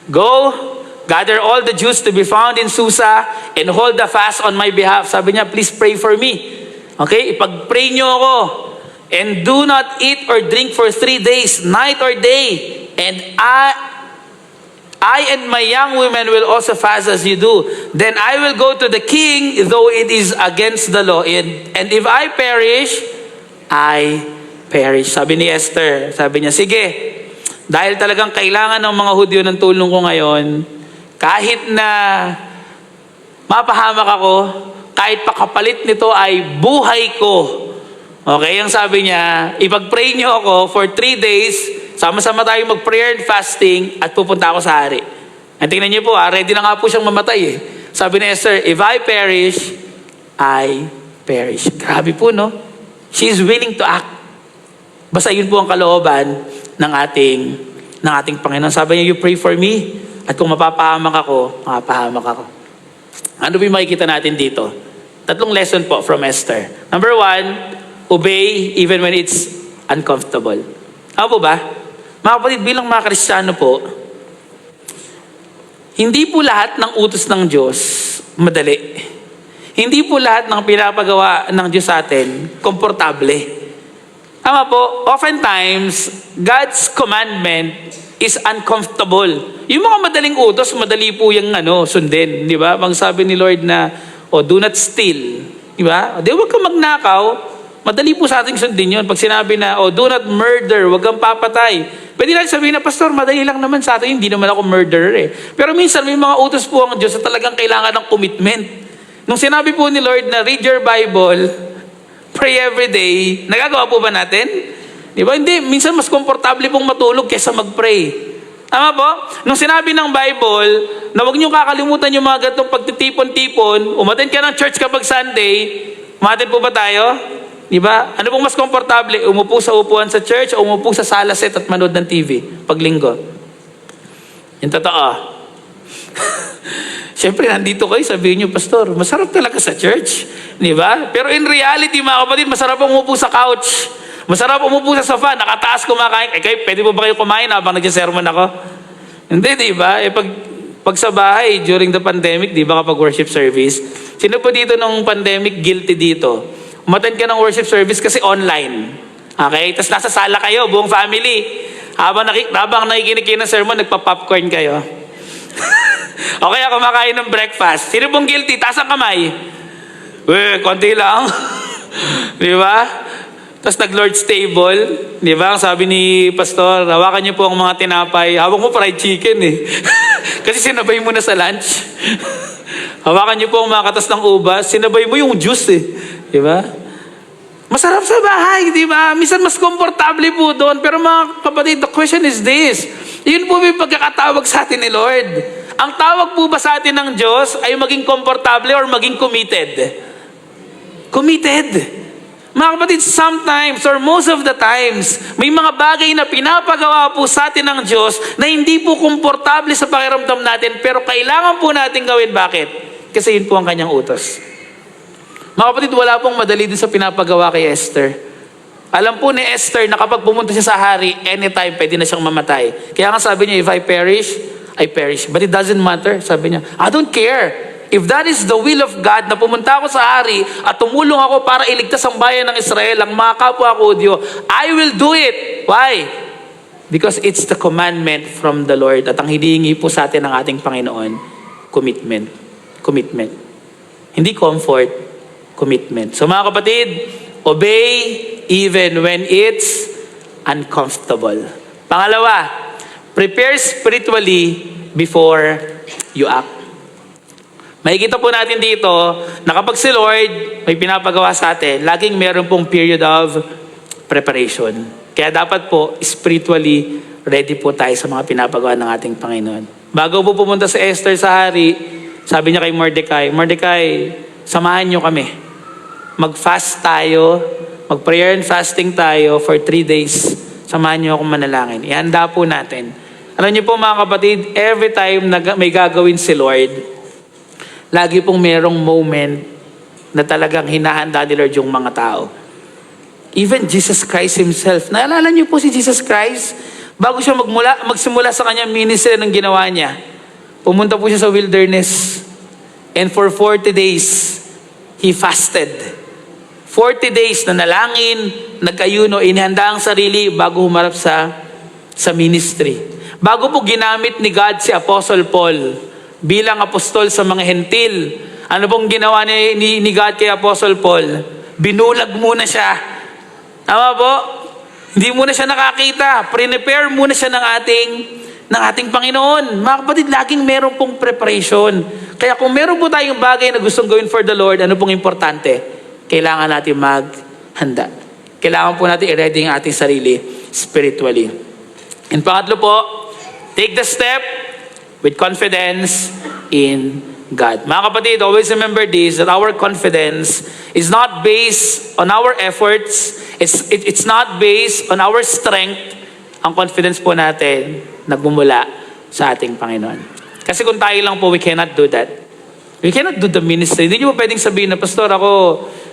go, gather all the Jews to be found in Susa and hold the fast on my behalf. Sabi niya, please pray for me. Okay, ipag-pray niyo ako. And do not eat or drink for 3 days, night or day. And I and my young women will also fast as you do. Then I will go to the king, though it is against the law. And if I perish, I perish. Sabi ni Esther, sabi niya, sige, dahil talagang kailangan ng mga Hudyo ng tulong ko ngayon, kahit na mapahamak ako, kahit pakapalit nito ay buhay ko. Okay, yung sabi niya, ipag-pray niyo ako for 3 days, sama-sama tayo mag-prayer and fasting at pupunta ako sa hari. At tingnan niyo po, ready na nga po siyang mamatay eh. Sabi ni Esther, if I perish, I perish. Grabe po, no? She is willing to act. Basta yun po ang kalooban ng ating Panginoon. Sabi niya, you pray for me. At kung mapapahamak ako, mapapahamak ako. Ano ba yung makikita natin dito? 3 lesson po from Esther. Number 1, obey even when it's uncomfortable. Ano po ba? Mga kapatid, bilang mga Kristiyano po, hindi po lahat ng utos ng Diyos madali. Hindi po lahat ng pinapagawa ng Diyos sa atin komportable. Tama po, oftentimes, God's commandment is uncomfortable. Yung mga madaling utos, madali po yung sundin. Di ba? Pag sabi ni Lord na, do not steal. Di ba? Huwag kang magnakaw. Madali po sa ating sundin yun. Pag sinabi na, do not murder, huwag kang papatay. Pwede lang sabihin na, Pastor, madali lang naman sa atin, hindi naman ako murderer eh. Pero minsan may mga utos po ang Diyos na talagang kailangan ng commitment. Nung sinabi po ni Lord na read your Bible, pray every day, nagagawa po ba natin? Di ba? Hindi. Minsan mas komportable pong matulog kaysa mag-pray. Tama po? Nung sinabi ng Bible na huwag niyong kakalimutan yung mga ganitong pagtitipon-tipon, umattend ka ng church kapag Sunday, umattend po ba tayo? Di ba? Ano pong mas komportable? Umupo sa upuan sa church o umupo sa sala set at manood ng TV pag linggo? Yung totoo. Siyempre, nandito kayo, sabihin niyo, Pastor, masarap talaga sa church. Di ba? Pero in reality, mga kapatid, masarap umupo sa couch. Masarap umupo sa sofa, nakataas kumakain. Kayo, pwede po ba kayo kumain habang nag-sermon ako? Hindi, di ba? Pag sa bahay, during the pandemic, di ba kapag worship service, sino po dito nung pandemic guilty dito? Umattend ka ng worship service kasi online. Okay? Tapos nasa sala kayo, buong family. Habang nakikinig kayo ng sermon, nagpa-popcorn kayo. O kaya kumakain ng breakfast. Sino pong guilty? Taas ang kamay. Konti lang. Di ba? Tapos nag-Lord's table. Di ba? Ang sabi ni Pastor, hawakan niyo po ang mga tinapay. Hawak mo fried chicken eh. Kasi sinabay mo na sa lunch. Hawakan niyo po ang mga katas ng ubas. Sinabay mo yung juice eh. Di ba? Masarap sa bahay, di ba? Minsan mas komportable po doon. Pero mga kapatid, the question is this. Yun po may pagkakatawag sa atin ni Lord. Ang tawag po ba sa atin ng Diyos ay maging komportable or maging committed? Committed. Mga kapatid, sometimes or most of the times, may mga bagay na pinapagawa po sa atin ng Diyos na hindi po komportable sa pakiramdam natin, pero kailangan po natin gawin. Bakit? Kasi yun po ang kanyang utos. Mga kapatid, wala pong madali din sa pinapagawa kay Esther. Alam po ni Esther na kapag pumunta siya sa hari, anytime pwede na siyang mamatay. Kaya nga sabi niya, if I perish, I perish. But it doesn't matter, sabi niya. I don't care. If that is the will of God na pumunta ako sa hari at tumulong ako para iligtas ang bayan ng Israel, ang mga kapwa ko Hudyo, I will do it. Why? Because it's the commandment from the Lord. At ang hinihingi po sa atin ng ating Panginoon, commitment. Commitment. Hindi comfort, commitment. So mga kapatid, obey even when it's uncomfortable. Pangalawa, prepare spiritually before you act. Makikita po natin dito na kapag si Lord may pinapagawa sa atin, laging meron pong period of preparation. Kaya dapat po spiritually ready po tayo sa mga pinapagawa ng ating Panginoon. Bago po pumunta si Esther sa hari, sabi niya kay Mordecai, Mordecai, samahan niyo kami. Mag-fast tayo, mag-prayer and fasting tayo for 3 days. Samahan niyo akong manalangin. Ihanda po natin. Alam niyo po mga kapatid, every time na may gagawin si Lord, lagi pong merong moment na talagang hinahanda ni Lord yung mga tao. Even Jesus Christ Himself. Naalala niyo po si Jesus Christ? Bago siya magsimula sa kanyang ministry ng ginawa niya, pumunta po siya sa wilderness. And for 40 days, He fasted. 40 days na nalangin, nagkayuno, inihanda ang sarili bago humarap sa ministry. Bago po ginamit ni God si Apostle Paul bilang apostol sa mga hentil. Ano pong ginawa ni God kay Apostle Paul? Binulag muna siya. Tama po? Hindi muna siya nakakita. Prepare muna siya ng ating Panginoon. Mga kapatid, laging meron pong preparation. Kaya kung meron po tayong bagay na gustong gawin for the Lord, ano pong importante? Kailangan natin maghanda. Kailangan po natin i-ready ang ating sarili spiritually. And pangatlo po, take the step with confidence in God. Mga kapatid, always remember this, that our confidence is not based on our efforts. It's not based on our strength. Ang confidence po natin nagmumula sa ating Panginoon. Kasi kung tayo lang po, we cannot do that. We cannot do the ministry. Hindi nyo po pwedeng sabihin na, Pastor, ako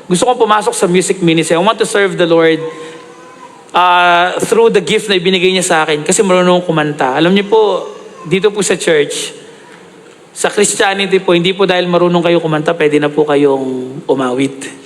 gusto kong pumasok sa music ministry. I want to serve the Lord through the gift na ibinigay niya sa akin kasi marunong kumanta. Alam niyo po, dito po sa church, sa Christianity po, hindi po dahil marunong kayo kumanta, pwede na po kayong umawit.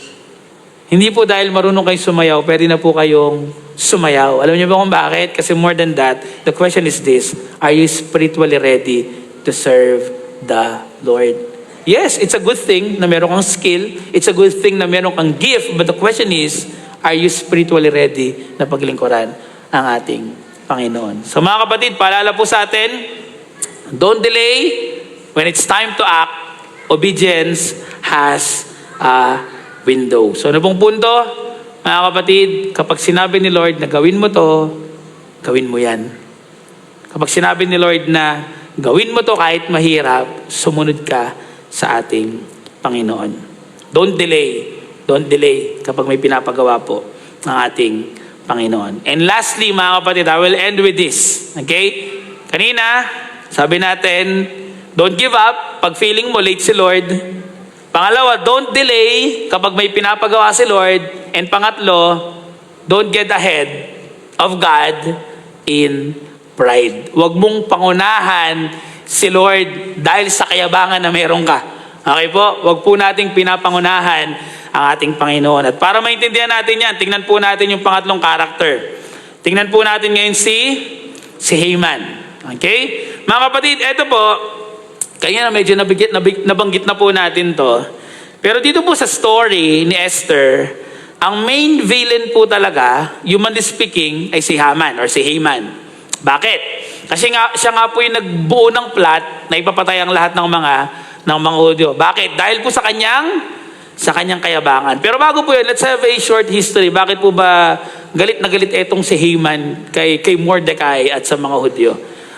Hindi po dahil marunong kayo sumayaw, pwede na po kayong sumayaw. Alam niyo ba kung bakit? Kasi more than that, the question is this, are you spiritually ready to serve the Lord? Yes, it's a good thing na meron kang skill. It's a good thing na meron kang gift. But the question is, are you spiritually ready na paglingkuran ang ating Panginoon? So mga kapatid, paalala po sa atin, don't delay. When it's time to act, obedience has a window. So ano pong punto? Mga kapatid, kapag sinabi ni Lord na gawin mo to, gawin mo yan. Kapag sinabi ni Lord na gawin mo to kahit mahirap, sumunod ka sa ating Panginoon. Don't delay. Don't delay kapag may pinapagawa po ng ating Panginoon. And lastly, mga kapatid, I will end with this. Okay? Kanina, sabi natin, don't give up pag feeling mo late si Lord. Pangalawa, don't delay kapag may pinapagawa si Lord. And pangatlo, don't get ahead of God in pride. Huwag mong pangunahan si Lord dahil sa kayabangan na meron ka. Okay po? Huwag po nating pinapangunahan ang ating Panginoon. At para maintindihan natin yan, tingnan po natin yung pangatlong character. Tingnan po natin ngayon si Haman. Okay? Mga kapatid, eto po, kaya na medyo nabanggit na po natin to. Pero dito po sa story ni Esther, ang main villain po talaga, humanly speaking, ay si Haman or si Haman. Bakit? Kasi siya nga po yung nagbuo ng plot na ipapatay ang lahat ng mga Hudyo. Bakit? Dahil po sa kanyang kayabangan. Pero bago po yun, let's have a short history. Bakit po ba galit na galit etong si Haman kay Mordecai at sa mga Hudyo?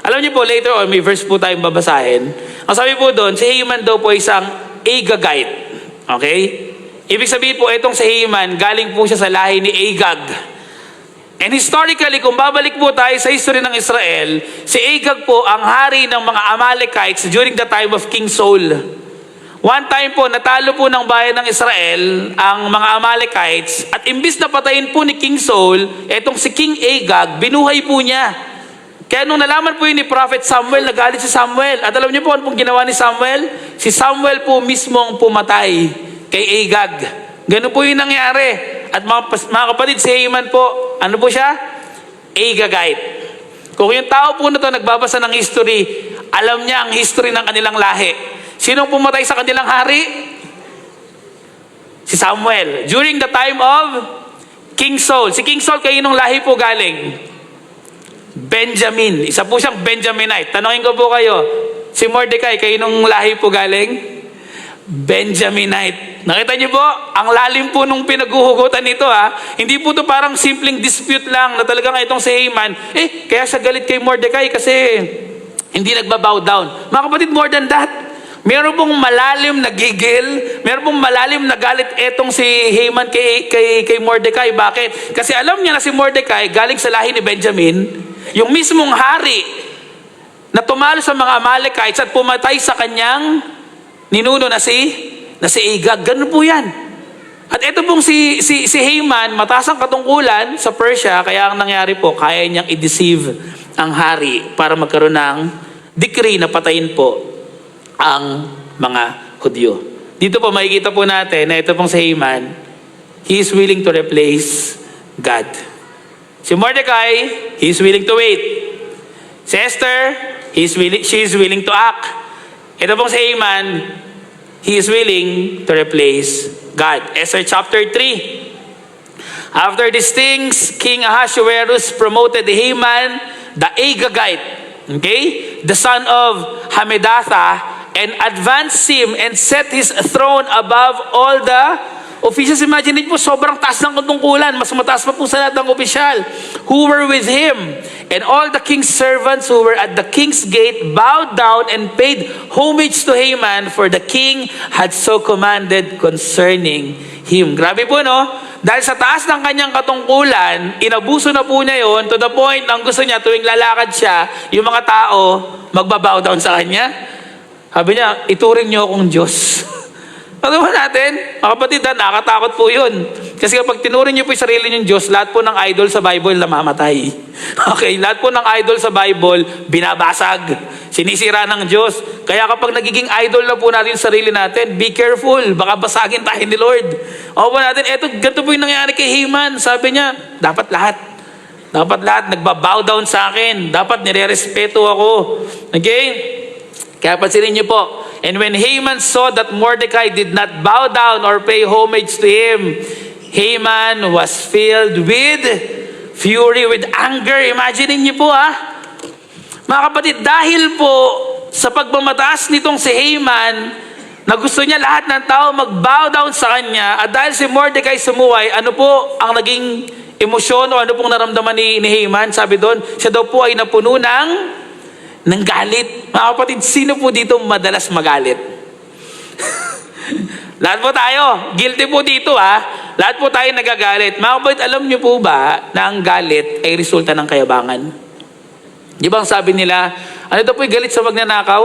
Alam niyo po, later on, may verse po tayong babasahin. Ang sabi po doon, si Haman daw po isang Agagite. Okay? Ibig sabihin po, etong si Haman, galing po siya sa lahi ni Agag. And historically, kung babalik po tayo sa history ng Israel, si Agag po ang hari ng mga Amalekites during the time of King Saul. One time po, natalo po ng bayan ng Israel ang mga Amalekites at imbis na patayin po ni King Saul, etong si King Agag, binuhay po niya. Kaya nung nalaman po yun ni Prophet Samuel, nagalit si Samuel. At alam niyo po ano pong ginawa ni Samuel? Si Samuel po mismo ang pumatay kay Agag. Ganun po yung nangyari. At mga kapatid, si Haman po, ano po siya? Agagite. Kung yung tao po na to nagbabasa ng history, alam niya ang history ng kanilang lahi. Sinong pumatay sa kanilang hari? Si Samuel. During the time of King Saul. Si King Saul, kayo nung lahi po galing? Benjamin. Isa po siyang Benjaminite. Tanongin ko po kayo, si Mordecai, kayo nung lahi po galing? Benjaminite. Nakita niyo po, ang lalim po nung pinaghuhugutan nito ha. Hindi po to parang simpleng dispute lang na talagang itong si Haman, kaya siya galit kay Mordecai kasi hindi nagbabow down. Mga kapatid, more than that, meron pong malalim na gigil, meron pong malalim na galit etong si Haman kay Mordecai. Bakit? Kasi alam niya na si Mordecai galing sa lahi ni Benjamin, yung mismong hari na tumalo sa mga Amalekites at pumatay sa kanyang ninuno na si Agag. Ganun po yan. At ito pong si Haman, mataas ang katungkulan sa Persia, kaya ang nangyari po, kaya niyang i-deceive ang hari para magkaroon ng decree na patayin po ang mga Hudyo. Dito po makikita po natin na ito pong si Haman, he is willing to replace God. Si Mordecai, he is willing to wait. Si Esther, she is willing to act. Ito pong si Haman, he is willing to replace God. Esther chapter 3. After these things, King Ahasuerus promoted Haman, the Agagite, the son of Hammedatha, and advanced him and set his throne above all the officials. Imagine po, sobrang taas ng katungkulan. Mas mataas pa po sa lahat ng opisyal who were with him. And all the king's servants who were at the king's gate bowed down and paid homage to Haman, for the king had so commanded concerning him. Grabe po, no? Dahil sa taas ng kanyang katungkulan, inabuso na po niya yun to the point ang gusto niya tuwing lalakad siya, yung mga tao magbabow down sa kanya. Sabi niya, ituring niyo akong Diyos. Ano ba natin? Mga kapatid, nakakatakot po yun. Kasi kapag tinuring niyo po yung sarili niyong Diyos, lahat po ng idol sa Bible namamatay. Okay, lahat po ng idol sa Bible, binabasag. Sinisira ng Diyos. Kaya kapag nagiging idol na po natin yung sarili natin, be careful, baka basagin tayo ni Lord. O po natin, ganito po yung nangyari kay Haman. Sabi niya, dapat lahat nagbabow down sa akin. Dapat nire-respeto ako. Okay? Kaya pansinin niyo po, and when Haman saw that Mordecai did not bow down or pay homage to him, Haman was filled with fury, with anger. Imagine niyo po mga kapatid, dahil po sa pagmamataas nitong si Haman, na gusto niya lahat ng tao mag-bow down sa kanya, at dahil si Mordecai sumuway, ano po ang naging emosyon o ano pong naramdaman ni Haman? Sabi doon, siya daw po ay napuno ng galit. Mga kapatid, sino po dito madalas magalit? Lahat po tayo. Guilty po dito Lahat po tayo nagagalit. Mga kapatid, alam niyo po ba na ang galit ay resulta ng kayabangan? Di ba ang sabi nila, ano daw po yung galit sa magnanakaw?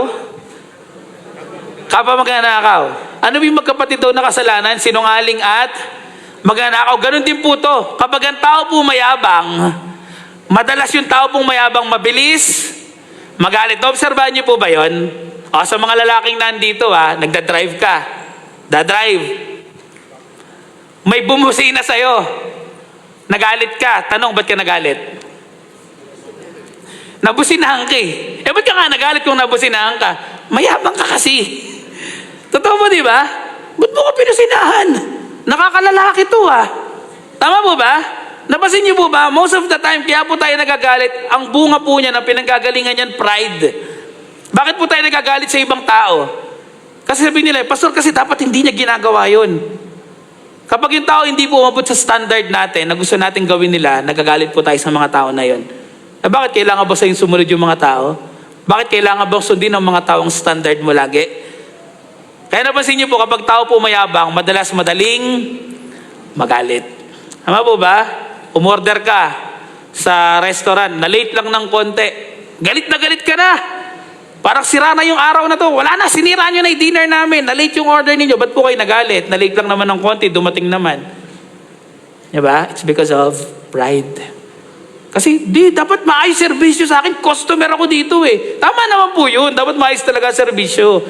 Kapwa magnanakaw. Ano ba yung magkapatid daw na kasalanan? Sinungaling at magnanakaw. Ganon din po to. Kapag ang tao po mayabang, madalas yung tao pong mayabang mabilis, magalit. Obserbahan niyo po ba yun? O, sa mga lalaking nandito, nagdadrive ka. Dadrive. May bumusina sa'yo. Nagalit ka. Tanong, ba't ka nagalit? Nabusinahan ka ba't ka nga nagalit kung nabusinahan ka? Mayabang ka kasi. Totoo mo, di ba? Ba't mo ka pinusinahan? Nakakalalaki to Tama po ba? Napasin niyo po ba, most of the time, kaya po tayo nagagalit, ang bunga po niya na pinanggagalingan niyan, pride. Bakit po tayo nagagalit sa ibang tao? Kasi sabihin nila, Pastor, kasi dapat hindi niya ginagawa yun. Kapag yung tao hindi po umabot sa standard natin, na gusto natin gawin nila, nagagalit po tayo sa mga tao na yun. Bakit kailangan ba sa'yo sumunod yung mga tao? Bakit kailangan bang sundin ng mga taong standard mo lagi? Kaya napansin niyo po, kapag tao po mayabang, madaling magalit. Tama po ba? Umorder ka sa restaurant, na late lang ng konti. Galit ka na. Parang sira na yung araw na to. Wala na, sinira nyo na yung dinner namin. Na late yung order ninyo. Ba't po kayo nagalit? Na late lang naman ng konti, dumating naman. Diba? It's because of pride. Kasi dapat maayos serbisyo sa akin. Customer ako dito Tama naman po yun. Dapat maayos talaga serbisyo.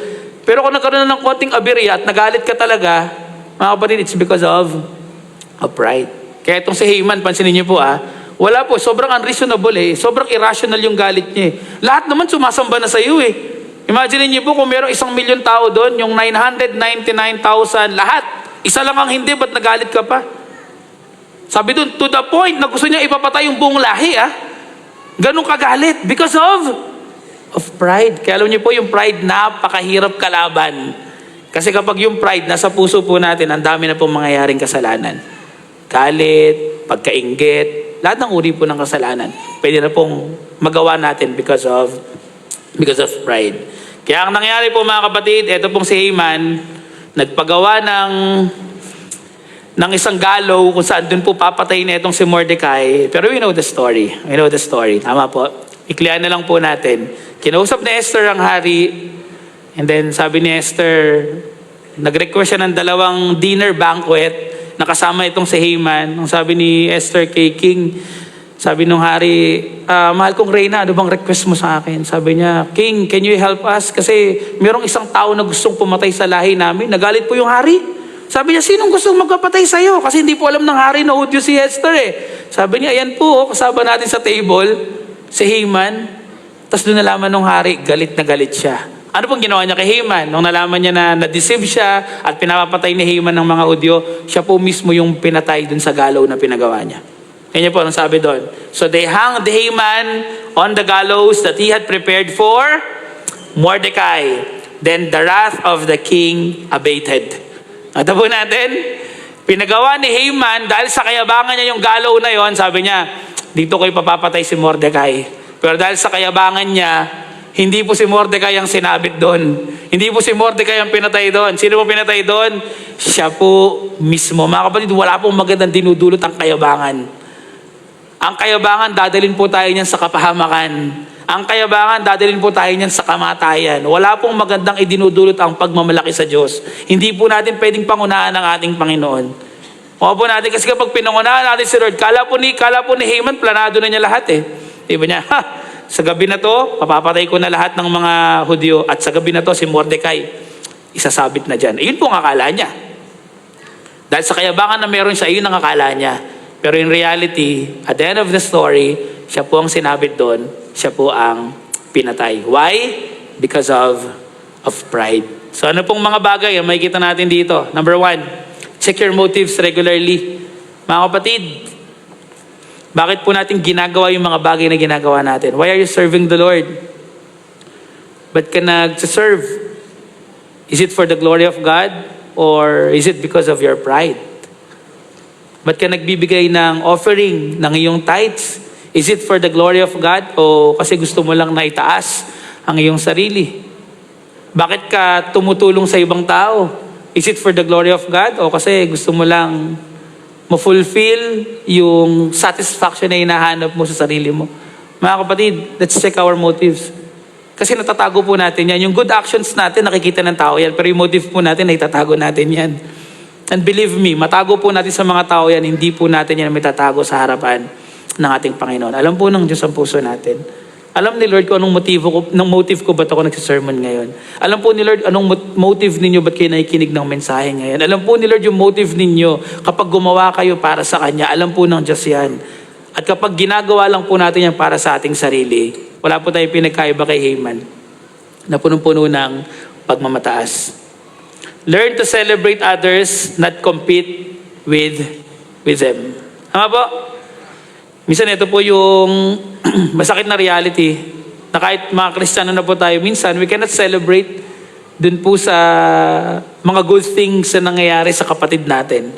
Pero kung nagkaroon na ng konting aberya at nagalit ka talaga, mga kapatid, it's because of pride. Kaya itong si Haman, pansinin niyo po Wala po, sobrang unreasonable eh. Sobrang irrational yung galit niya eh. Lahat naman sumasamba na sa iyo eh. Imagine niyo po kung merong 1,000,000 tao doon, yung 999,000, lahat. Isa lang ang hindi, ba't nagalit ka pa? Sabi doon, to the point na gusto niya ipapatay yung buong lahi ah. Ganun kagalit. Because of pride. Kaya alam niyo po, yung pride napakahirap kalaban. Kasi kapag yung pride nasa puso po natin, ang dami na pong mangyayaring kasalanan. Galit, pagkainggit, lahat ng uri po ng kasalanan. Pwede na pong magawa natin because of pride. Kaya ang nangyari po mga kapatid, ito pong si Haman, nagpagawa ng isang galaw kung saan dun po papatayin na itong si Mordecai. Pero we know the story. We know the story. Tama po. Iklian na lang po natin. Kinausap ni Esther ang hari. And then sabi ni Esther, nag-request siya ng 2 dinner banquet. Nakasama itong si Haman. Ang sabi ni Esther kay King, sabi nung hari, mahal kong Reyna, ano bang request mo sa akin? Sabi niya, King, can you help us? Kasi mayroong isang tao na gustong pumatay sa lahi namin. Nagalit po yung hari. Sabi niya, sinong gustong magpapatay sa'yo? Kasi hindi po alam ng hari na Hudyo si Esther eh. Sabi niya, ayan po, kasama natin sa table, si Haman. Tapos doon nalaman ng hari, galit na galit siya. Ano pong ginawa niya kay Haman? Nung nalaman niya na na-deceive siya at pinapapatay ni Haman ng mga Hudyo, siya po mismo yung pinatay dun sa galaw na pinagawa niya. Yan po ang sabi doon. So they hung the Haman on the gallows that he had prepared for Mordecai. Then the wrath of the king abated. Ito po natin, pinagawa ni Haman dahil sa kayabangan niya yung galaw na yon, sabi niya, dito ko ipapapatay si Mordecai. Pero dahil sa kayabangan niya, hindi po si Mordecai ang sinabit doon. Hindi po si Mordecai ang pinatay doon. Sino po pinatay doon? Siya po mismo. Mga kapatid, wala pong magandang dinudulot ang kayabangan. Ang kayabangan, dadalhin po tayo niyan sa kapahamakan. Ang kayabangan, dadalhin po tayo niyan sa kamatayan. Wala pong magandang idinudulot ang pagmamalaki sa Diyos. Hindi po natin pwedeng pangunahan ng ating Panginoon. O po natin, kasi kapag pinangunahan natin si Lord, kala po ni Haman, planado na niya lahat eh. Diba niya, sa gabi na to, papapatay ko na lahat ng mga Hudyo at sa gabi na to si Mordecai, isasabit na dyan. Iyon po ang akala niya. Dahil sa kayabangan na meron siya, iyon ang akala niya. Pero in reality, at the end of the story, siya po ang sinabit doon, siya po ang pinatay. Why? Because of pride. So ano pong mga bagay ang makikita natin dito? Number 1, check your motives regularly. Mga kapatid, bakit po natin ginagawa yung mga bagay na ginagawa natin? Why are you serving the Lord? Ba't ka nag-serve? Is it for the glory of God? Or is it because of your pride? Ba't ka nagbibigay ng offering ng iyong tithes? Is it for the glory of God? O kasi gusto mo lang na itaas ang iyong sarili? Bakit ka tumutulong sa ibang tao? Is it for the glory of God? O kasi gusto mo lang ma-fulfill yung satisfaction na hinahanap mo sa sarili mo? Mga kapatid, let's check our motives. Kasi natatago po natin yan. Yung good actions natin, nakikita ng tao yan. Pero yung motive po natin, naitatago natin yan. And believe me, matago po natin sa mga tao yan, hindi po natin yan may tatago sa harapan ng ating Panginoon. Alam po ng Diyos ang puso natin. Alam ni Lord kung anong motive ko ba't ako nagsisermon ngayon. Alam po ni Lord anong motive ninyo ba't kayo nakikinig ng mensahe ngayon. Alam po ni Lord yung motive ninyo kapag gumawa kayo para sa Kanya. Alam po ng Diyos yan. At kapag ginagawa lang po natin yan para sa ating sarili, wala po tayong pinagkaiba kay Haman na punong-puno ng pagmamataas. Learn to celebrate others, not compete with them. Tama po? Minsan ito po yung masakit na reality na kahit mga Kristiyano na po tayo, minsan we cannot celebrate dun po sa mga good things na nangyayari sa kapatid natin.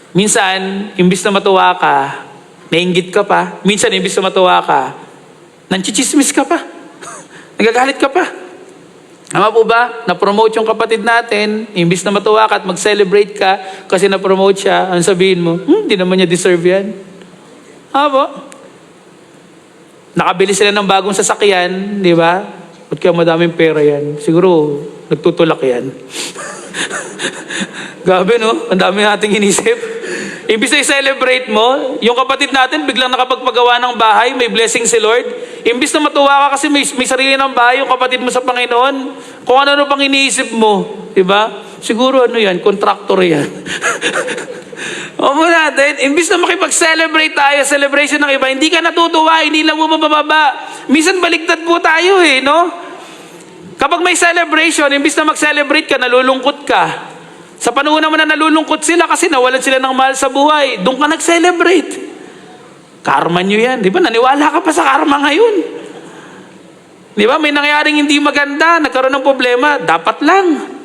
Minsan, imbis na matuwa ka, nainggit ka pa. Minsan, imbis na matuwa ka, nanchichismis ka pa. Nagagalit ka pa. Tama po ba? Na-promote yung kapatid natin, imbis na matuwa ka at mag-celebrate ka kasi na-promote siya, ang sabihin mo, hindi naman niya deserve yan. Tama po? Nakabili sila ng bagong sasakyan, di ba? Ba't kaya madaming pera yan? Siguro, nagtutulak yan. Gabi, no? Ang dami nating inisip. Imbis na i-celebrate mo, yung kapatid natin biglang nakapagpagawa ng bahay, may blessing si Lord. Imbis na matuwa ka kasi may sarili ng bahay yung kapatid mo sa Panginoon, kung ano pang iniisip mo, di ba? Siguro ano yan, contractor yan. O mo natin, imbis na makipag-celebrate tayo, celebration ng iba, hindi ka natutuwa, hindi lang mo mababa. Minsan baliktad po tayo no? Kapag may celebration, imbis na mag-celebrate ka, nalulungkot ka. Sa panahon naman na nalulungkot sila kasi nawalan sila ng mahal sa buhay, doon ka nag-celebrate. Karma nyo yan. Di ba? Naniwala ka pa sa karma ngayon. Di ba? May nangyaring hindi maganda, nagkaroon ng problema, dapat lang.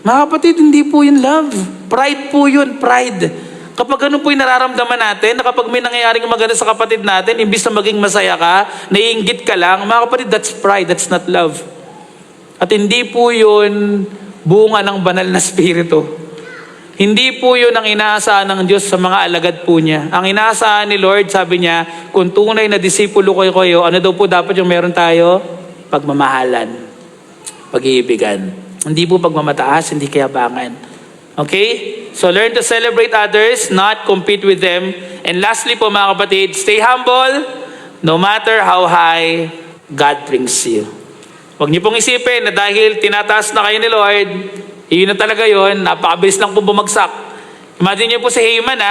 Mga kapatid, hindi po yun love. Pride po yun, pride. Kapag ganun po yung nararamdaman natin, na kapag may nangyayaring maganda sa kapatid natin, imbis na maging masaya ka, naiinggit ka lang, mga kapatid, that's pride, that's not love. At hindi po yun bunga ng banal na spirito. Hindi po yun ang inaasahan ng Diyos sa mga alagad po niya. Ang inaasahan ni Lord, sabi niya, kung tunay na disipulo ko kayo, ano daw po dapat yung meron tayo? Pagmamahalan. Pag-iibigan. Hindi po pagmamataas, hindi kayabangan. Okay? So learn to celebrate others, not compete with them. And lastly po mga kapatid, stay humble, no matter how high God brings you. Huwag niyo pong isipin na dahil tinataas na kayo ni Lord, yun na talaga yun, napakabilis lang po bumagsak. Imagine niyo po si Haman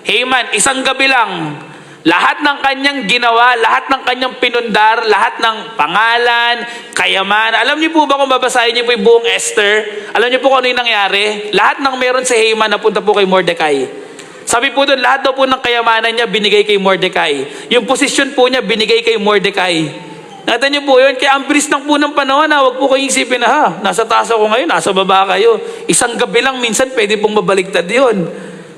Haman, isang gabi lang, lahat ng kanyang ginawa, lahat ng kanyang pinundar, lahat ng pangalan, kayaman. Alam niyo po ba kung babasahin niyo po yung buong Esther? Alam niyo po kung ano yung nangyari? Lahat ng meron si Haman napunta po kay Mordecai. Sabi po doon, lahat daw po ng kayamanan niya binigay kay Mordecai. Yung posisyon po niya binigay kay Mordecai. Nakita niyo po yun? Kaya ang bilis ng po ng panahon huwag po kayong isipin na nasa taas ako ngayon, nasa baba kayo. Isang gabi lang minsan pwede pong mabaliktad yun.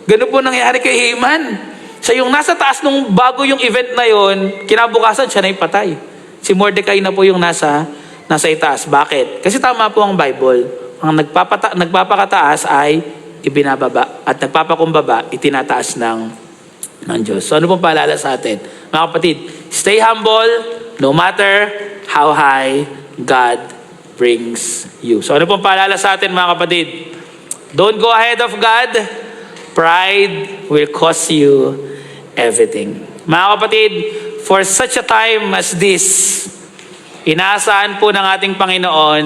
Ganun po nangyari kay Haman. Siya yung nasa taas nung bago yung event na yon, kinabukasan siya na ipatay. Si Mordecai na po yung nasa itaas. Bakit? Kasi tama po ang Bible. Ang nagpapakataas ay ibinababa. At nagpapakumbaba, itinataas ng Diyos. So ano pong paalala sa atin? Mga kapatid, stay humble, no matter how high God brings you. So ano pong paalala sa atin mga kapatid? Don't go ahead of God. Pride will cost you everything. Mga kapatid, for such a time as this, inaasahan po ng ating Panginoon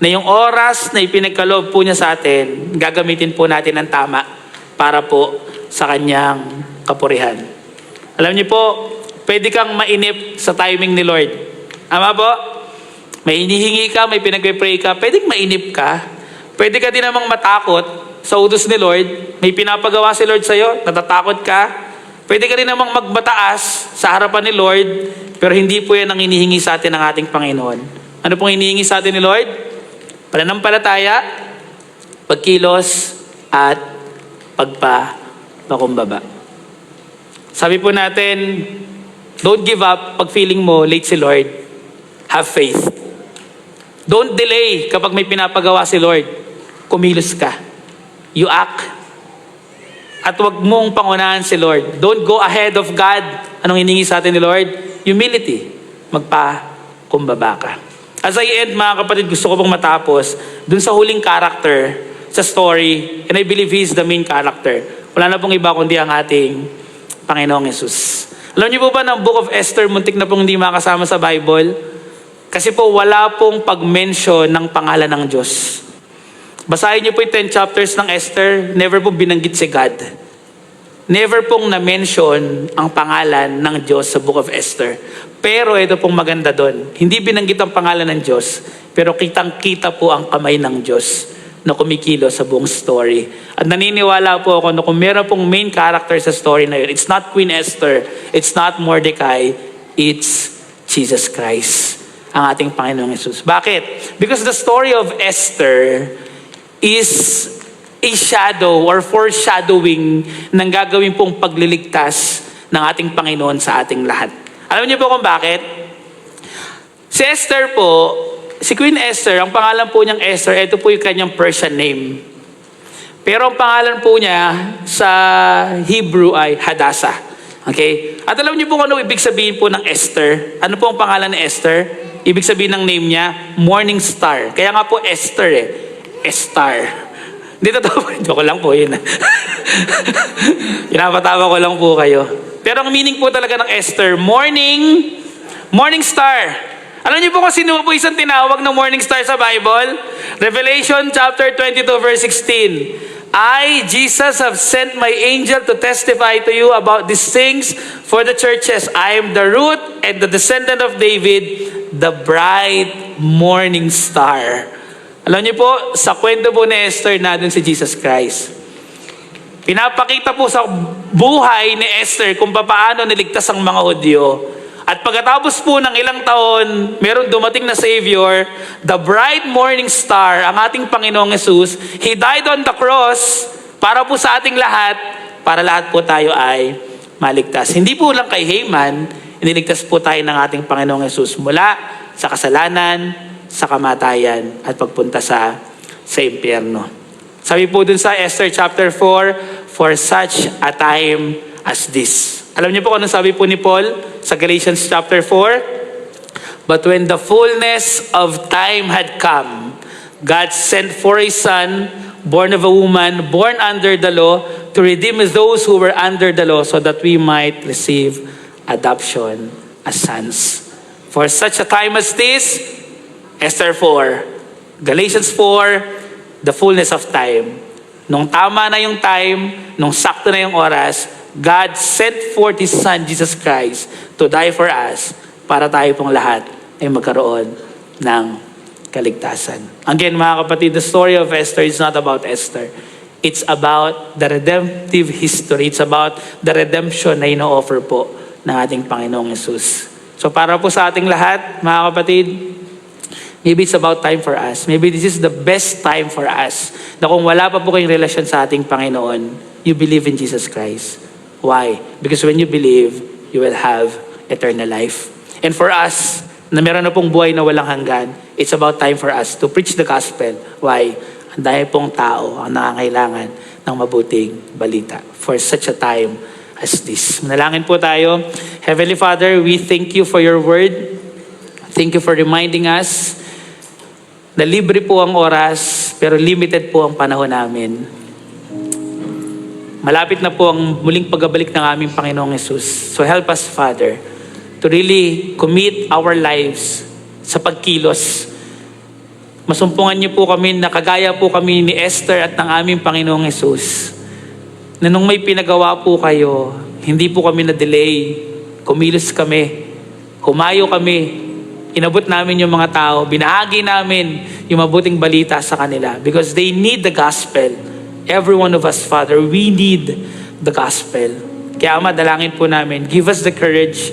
na yung oras na ipinagkaloob po niya sa atin, gagamitin po natin ng tama para po sa kanyang kapurihan. Alam niyo po, pwede kang mainip sa timing ni Lord. Ama po? May hinihingi ka, may pinagpe-pray ka, pwedeng mainip ka. Pwede ka din namang matakot sa utos ni Lord. May pinapagawa si Lord sa'yo, natatakot ka. Pwede ka rin namang magmataas sa harapan ni Lord, pero hindi po yan ang hinihingi sa atin ng ating Panginoon. Ano pong hinihingi sa atin ni Lord? Pananampalataya, pagkilos, at pagpapakumbaba. Sabi po natin, don't give up pag feeling mo late si Lord. Have faith. Don't delay kapag may pinapagawa si Lord. Kumilos ka. You act. At wag mong pangunahan si Lord. Don't go ahead of God. Anong hiningi sa atin ni Lord? Humility. Magpakumbaba ka. As I end mga kapatid, gusto ko pong matapos dun sa huling character sa story. And I believe he is the main character. Wala na pong iba kundi ang ating Panginoong Yesus. Alam niyo po ba ng Book of Esther, muntik na pong hindi makasama sa Bible? Kasi po wala pong pag-mention ng pangalan ng Diyos. Basahin niyo po yung 10 chapters ng Esther, never po binanggit si God. Never pong na-mention ang pangalan ng Diyos sa Book of Esther. Pero ito pong maganda doon. Hindi binanggit ang pangalan ng Diyos, pero kitang-kita po ang kamay ng Diyos na kumikilo sa buong story. At naniniwala po ako na kung meron pong main character sa story na yun, it's not Queen Esther, it's not Mordecai, it's Jesus Christ, ang ating Panginoong Yesus. Bakit? Because the story of Esther is a shadow or foreshadowing ng gagawin pong pagliligtas ng ating Panginoon sa ating lahat. Alam niyo po kung bakit? Si Esther po, si Queen Esther, ang pangalan po niyang Esther, ito po yung kanyang Persian name. Pero ang pangalan po niya sa Hebrew ay Hadassah. Okay? At alam niyo po kung ano ibig sabihin po ng Esther? Ano po ang pangalan ni Esther? Ibig sabihin ng name niya, Morning Star. Kaya nga po Esther Estar. Dito to, joke lang po yun. Pinapatawa ko lang po kayo. Pero ang meaning po talaga ng Esther, Morning Star. Alam niyo po kung sino po isang tinawag ng Morning Star sa Bible? Revelation chapter 22 verse 16. I, Jesus, have sent my angel to testify to you about these things for the churches. I am the root and the descendant of David, the bright morning star. Alam niyo po, sa kwento po ni Esther na dun si Jesus Christ. Pinapakita po sa buhay ni Esther kung paano niligtas ang mga Hudyo. At pagkatapos po ng ilang taon, meron dumating na Savior, the bright morning star, ang ating Panginoong Jesus. He died on the cross para po sa ating lahat, para lahat po tayo ay maligtas. Hindi po lang kay Haman, iniligtas po tayo ng ating Panginoong Jesus mula sa kasalanan, sa kamatayan, at pagpunta sa impyerno. Sabi po dun sa Esther chapter 4, for such a time as this. Alam niyo po kung ano sabi po ni Paul sa Galatians chapter 4? But when the fullness of time had come, God sent for a son, born of a woman, born under the law, to redeem those who were under the law so that we might receive adoption as sons. For such a time as this, Esther 4, Galatians 4, the fullness of time. Nung tama na yung time, nung sakto na yung oras, God sent forth His Son, Jesus Christ, to die for us para tayo pong lahat ay magkaroon ng kaligtasan. Again, mga kapatid, the story of Esther is not about Esther. It's about the redemptive history. It's about the redemption na ino-offer po ng ating Panginoong Jesus. So para po sa ating lahat, mga kapatid, maybe it's about time for us. Maybe this is the best time for us na kung wala pa po kayong relasyon sa ating Panginoon, you believe in Jesus Christ. Why? Because when you believe, you will have eternal life. And for us, na meron na pong buhay na walang hanggan, it's about time for us to preach the gospel. Why? Ang dahil pong tao ang nangangailangan ng mabuting balita for such a time as this. Manalangin po tayo. Heavenly Father, we thank you for your word. Thank you for reminding us na libre po ang oras, pero limited po ang panahon namin. Malapit na po ang muling pagbabalik ng aming Panginoong Jesus. So help us, Father, to really commit our lives sa pagkilos. Masumpungan niyo po kami na kagaya po kami ni Esther at ng aming Panginoong Jesus. Na nung may pinagawa po kayo, hindi po kami na-delay. Kumilos kami. Humayo kami. Inabot namin yung mga tao. Binahagi namin yung mabuting balita sa kanila. Because they need the gospel. Every one of us, Father, we need the gospel. Kaya Ama, dalangin po namin, give us the courage,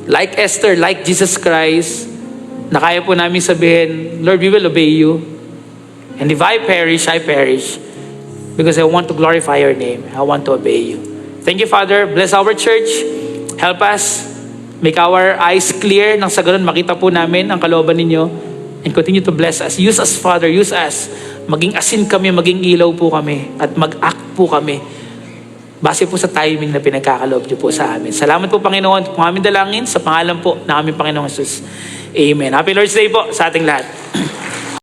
like Esther, like Jesus Christ, na kaya po namin sabihin, Lord, we will obey you. And if I perish, I perish. Because I want to glorify your name. I want to obey you. Thank you, Father. Bless our church. Help us. Make our eyes clear. Nang sa ganun, makita po namin ang kalooban ninyo. And continue to bless us. Use us, Father. Use us. Maging asin kami, maging ilaw po kami, at mag-act po kami base po sa timing na pinagkakaloob niyo po sa amin. Salamat po, Panginoon, kung aming dalangin sa pangalan po ng aming Panginoong Jesus. Amen. Happy Lord's Day po sa ating lahat.